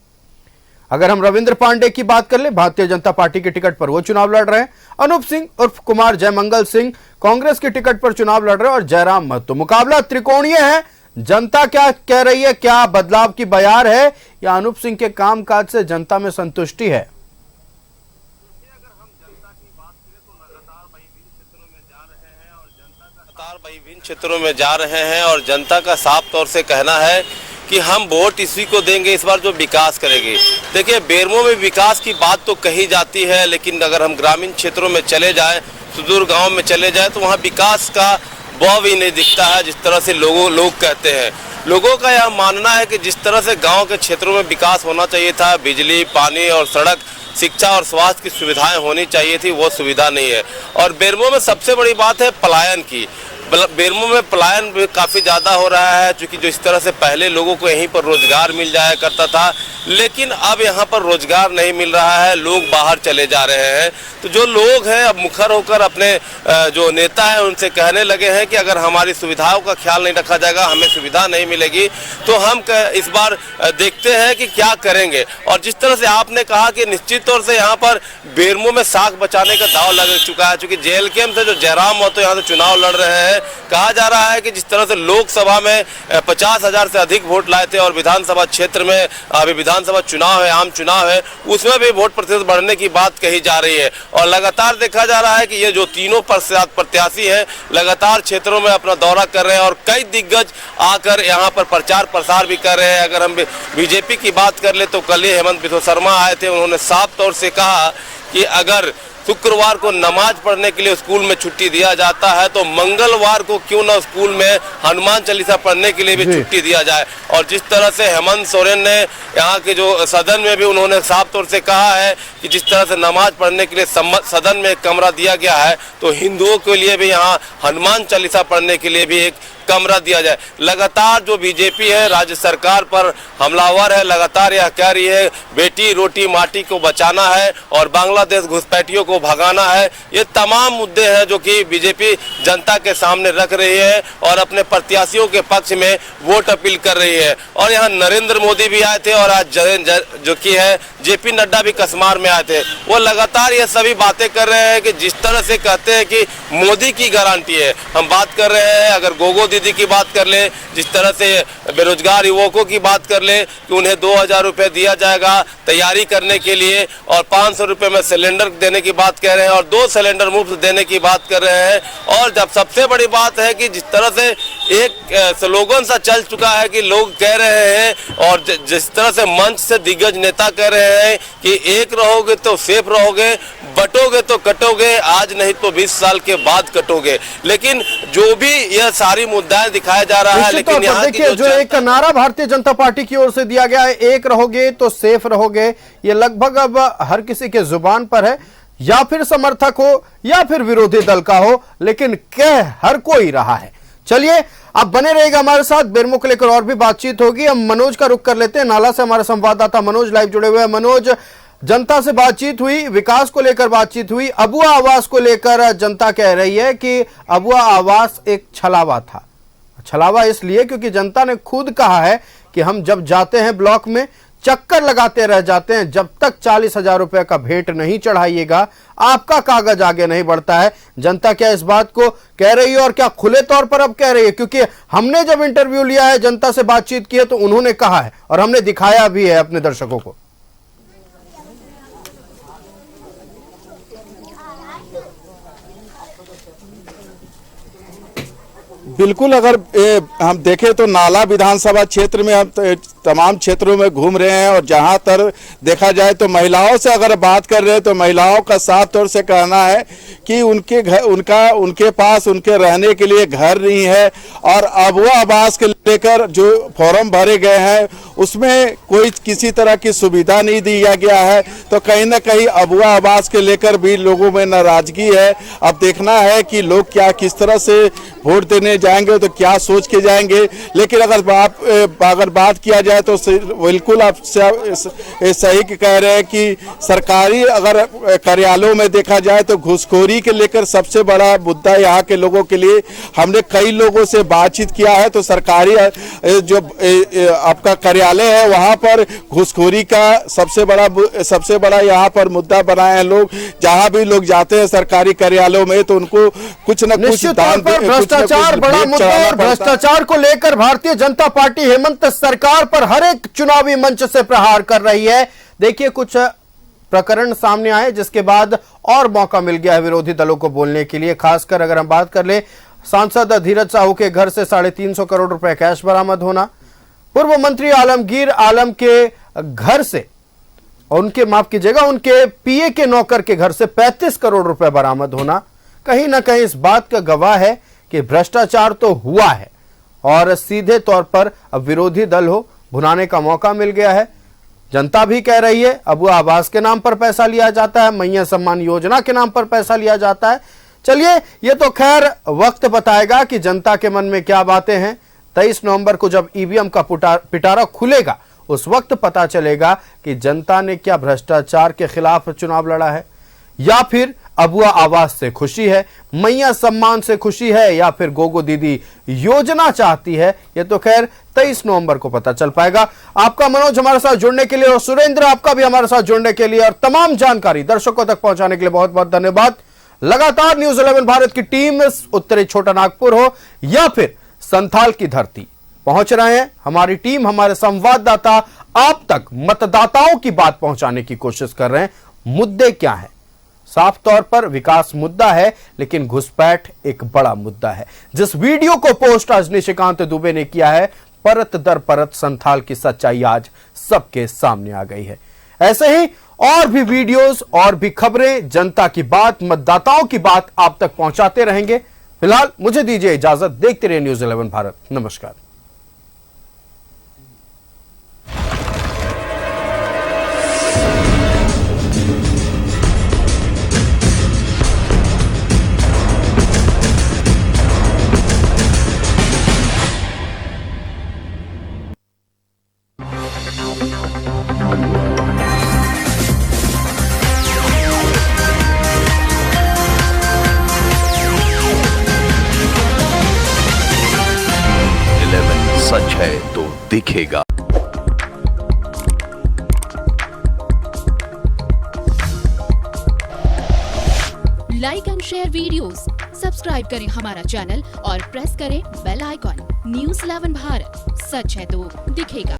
अगर हम रविंद्र पांडे की बात कर ले, भारतीय जनता पार्टी की टिकट पर वो चुनाव लड़ रहे हैं। अनूप सिंह उर्फ कुमार जयमंगल सिंह कांग्रेस की टिकट पर चुनाव लड़ रहे हैं और जयराम महतो। मुकाबला त्रिकोणीय है। जनता क्या कह रही है, क्या बदलाव की बयार है या अनूप सिंह के कामकाज से जनता में संतुष्टि है? विभिन्न क्षेत्रों में जा रहे हैं और जनता का साफ तौर से कहना है कि हम वोट इसी को देंगे इस बार जो विकास करेगी। देखिए, बेरमो में विकास की बात तो कही जाती है, लेकिन अगर हम ग्रामीण क्षेत्रों में चले जाएं, सुदूर गांव में चले जाएं, तो वहां विकास का बौ भी नहीं दिखता है जिस तरह से लोग कहते हैं। लोगों का यह मानना है कि जिस तरह से गांव के क्षेत्रों में विकास होना चाहिए था, बिजली, पानी और सड़क, शिक्षा और स्वास्थ्य की सुविधाएं होनी चाहिए थी, वो सुविधा नहीं है। और बेरमो में सबसे बड़ी बात है पलायन की। बेरमो में पलायन भी काफ़ी ज़्यादा हो रहा है, क्योंकि जो इस तरह से पहले लोगों को यहीं पर रोजगार मिल जाया करता था, लेकिन अब यहाँ पर रोजगार नहीं मिल रहा है, लोग बाहर चले जा रहे हैं। तो जो लोग हैं अब मुखर होकर अपने जो नेता हैं उनसे कहने लगे हैं कि अगर हमारी सुविधाओं का ख्याल नहीं रखा जाएगा, हमें सुविधा नहीं मिलेगी, तो हम इस बार देखते हैं कि क्या करेंगे। और जिस तरह से आपने कहा कि निश्चित तौर से यहाँ पर बेरमो में साख बचाने का दाव लग चुका है, क्योंकि जेएलकेएम से जो जयराम महतो यहाँ से चुनाव लड़ रहे हैं, कहा जा रहा है कि जिस तरह से लोकसभा में 50,000 से अधिक वोट लाए थे और विधानसभा क्षेत्र में अभी विधानसभा चुनाव है, आम चुनाव है, उसमें भी वोट प्रतिशत बढ़ने की बात कही जा रही है। और लगातार देखा जा रहा है कि ये जो तीनों प्रत्याशी हैं लगातार क्षेत्रों में अपना दौरा कर रहे हैं और कई दिग्गज आकर यहाँ पर प्रचार प्रसार भी कर रहे हैं। अगर हम बीजेपी की बात कर ले तो कल ही हेमंत बिस्वा शर्मा आए थे, उन्होंने साफ तौर से कहा कि अगर शुक्रवार को नमाज पढ़ने के लिए स्कूल में छुट्टी दिया जाता है तो मंगलवार को क्यों ना स्कूल में हनुमान चालीसा पढ़ने के लिए भी छुट्टी दिया जाए। और जिस तरह से हेमंत सोरेन ने यहाँ के जो सदन में भी उन्होंने साफ तौर से कहा है कि जिस तरह से नमाज पढ़ने के लिए सदन में एक कमरा दिया गया है, तो हिंदुओं के लिए भी यहाँ हनुमान चालीसा पढ़ने के लिए भी एक कमरा दिया जाए। लगातार जो बीजेपी है राज्य सरकार पर हमलावर है, लगातार यह कह रही है बेटी रोटी माटी को बचाना है और बांग्लादेश घुसपैठियों को भगाना है। ये तमाम मुद्दे हैं जो कि बीजेपी जनता के सामने रख रही है और अपने प्रत्याशियों के पक्ष में वोट अपील कर रही है। और यहाँ नरेंद्र मोदी भी आए थे और आज जो कि है जेपी नड्डा भी कसमार में आए थे। वो लगातार ये सभी बातें कर रहे हैं कि जिस तरह से कहते हैं कि मोदी की गारंटी है। हम बात कर रहे हैं, अगर गोगो दीदी की बात कर ले, जिस तरह से बेरोजगार युवकों की बात कर ले कि उन्हें 2,000 रुपये दिया जाएगा तैयारी करने के लिए और 500 रुपये में सिलेंडर देने की बात कह रहे हैं और 2 सिलेंडर मुफ्त देने की बात कर रहे हैं। और जब सबसे बड़ी बात है कि जिस तरह से एक स्लोगन सा चल चुका है कि लोग कह रहे हैं और जिस तरह से मंच से दिग्गज नेता कह रहे हैं कि एक रहोगे तो सेफ रहोगे, बटोगे तो कटोगे, आज नहीं तो 20 साल के बाद कटोगे। लेकिन जो भी यह सारी मुद्दाएं दिखाया जा रहा है, लेकिन यहाँ देखिए जो एक नारा भारतीय जनता पार्टी की ओर से दिया गया है, एक रहोगे तो सेफ रहोगे, ये लगभग अब हर किसी के जुबान पर है, या फिर समर्थक हो या फिर विरोधी दल का हो, लेकिन कह हर कोई रहा है। चलिए आप बने रहेगा हमारे साथ, बेरमो को लेकर और भी बातचीत होगी। हम मनोज का रुख कर लेते हैं, नाला से हमारे संवाददाता मनोज लाइव जुड़े हुए हैं। मनोज, जनता से बातचीत हुई, विकास को लेकर बातचीत हुई, अबुआ आवास को लेकर जनता कह रही है कि अबुआ आवास एक छलावा था। छलावा इसलिए क्योंकि जनता ने खुद कहा है कि हम जब जाते हैं ब्लॉक में चक्कर लगाते रह जाते हैं, जब तक 40,000 रुपए का भेंट नहीं चढ़ाइएगा आपका कागज आगे नहीं बढ़ता है। जनता क्या इस बात को कह रही है और क्या खुले तौर पर अब कह रही है? क्योंकि हमने जब इंटरव्यू लिया है, जनता से बातचीत की है, तो उन्होंने कहा है और हमने दिखाया भी है अपने दर्शकों को। बिल्कुल, अगर हम देखें तो नाला विधानसभा क्षेत्र में हम तमाम क्षेत्रों में घूम रहे हैं और जहां तक देखा जाए तो महिलाओं से अगर बात कर रहे हैं तो महिलाओं का साफ तौर से कहना है कि उनके पास उनके रहने के लिए घर नहीं है और अबुआ आवास के लेकर जो फॉर्म भरे गए हैं उसमें कोई किसी तरह की सुविधा नहीं दिया गया है। तो कहीं ना कहीं अबुआ आवास के लेकर भी लोगों में नाराजगी है। अब देखना है कि लोग क्या किस तरह से वोट देने जाएंगे तो क्या सोच के जाएंगे। लेकिन अगर बात किया जाए तो बिल्कुल आप सही कह रहे हैं कि सरकारी अगर कार्यालयों में देखा जाए तो घूसखोरी के लेकर सबसे बड़ा मुद्दा यहाँ के लोगों के लिए। हमने कई लोगों से बातचीत किया है तो सरकारी जो आपका कार्यालय है वहाँ पर घूसखोरी का सबसे बड़ा यहाँ पर मुद्दा बनाए हैं लोग। जहाँ भी लोग जाते हैं सरकारी कार्यालयों में तो उनको कुछ न कुछ दान, भ्रष्टाचार बड़ा मुद्दा और भ्रष्टाचार को लेकर भारतीय जनता पार्टी हेमंत सरकार पर हर एक चुनावी मंच से प्रहार कर रही है। देखिए कुछ प्रकरण सामने आए जिसके बाद और मौका मिल गया है विरोधी दलों को बोलने के लिए। खासकर अगर हम बात कर ले सांसद धीरज साहू के घर से 350 करोड़ रुपए कैश बरामद होना, पूर्व मंत्री आलमगीर आलम के घर से उनके उनके पीए के नौकर के घर से 35 करोड़ रुपए बरामद होना कहीं ना कहीं इस बात का गवाह है कि भ्रष्टाचार तो हुआ है और सीधे तौर पर अब विरोधी दल हो भुनाने का मौका मिल गया है। जनता भी कह रही है अबुआ आवास के नाम पर पैसा लिया जाता है, मैया सम्मान योजना के नाम पर पैसा लिया जाता है। चलिए ये तो खैर वक्त बताएगा कि जनता के मन में क्या बातें हैं। 23 नवंबर को जब ईवीएम का पिटारा खुलेगा उस वक्त पता चलेगा कि जनता ने क्या भ्रष्टाचार के खिलाफ चुनाव लड़ा है या फिर अबुआ आवास से खुशी है, मैया सम्मान से खुशी है या फिर गोगो दीदी योजना चाहती है। ये तो खैर 23 नवंबर को पता चल पाएगा। आपका मनोज हमारे साथ जुड़ने के लिए और सुरेंद्र आपका भी हमारे साथ जुड़ने के लिए और तमाम जानकारी दर्शकों तक पहुंचाने के लिए बहुत बहुत धन्यवाद। लगातार न्यूज 11 भारत की टीम उत्तरी छोटा नागपुर हो या फिर संथाल की धरती पहुंच रहे हैं। हमारी टीम, हमारे संवाददाता आप तक मतदाताओं की बात पहुंचाने की कोशिश कर रहे हैं। मुद्दे क्या है? साफ तौर पर विकास मुद्दा है लेकिन घुसपैठ एक बड़ा मुद्दा है। जिस वीडियो को पोस्ट आज निशिकांत दुबे ने किया है, परत दर परत संथाल की सच्चाई आज सबके सामने आ गई है। ऐसे ही और भी वीडियोस और भी खबरें, जनता की बात, मतदाताओं की बात आप तक पहुंचाते रहेंगे। फिलहाल मुझे दीजिए इजाजत। देखते रहिए न्यूज 11 भारत। नमस्कार। सच है तो दिखेगा। Like and share videos, subscribe करें हमारा चैनल और प्रेस करें बेल आइकॉन। न्यूज़ 11 भारत, सच है तो दिखेगा।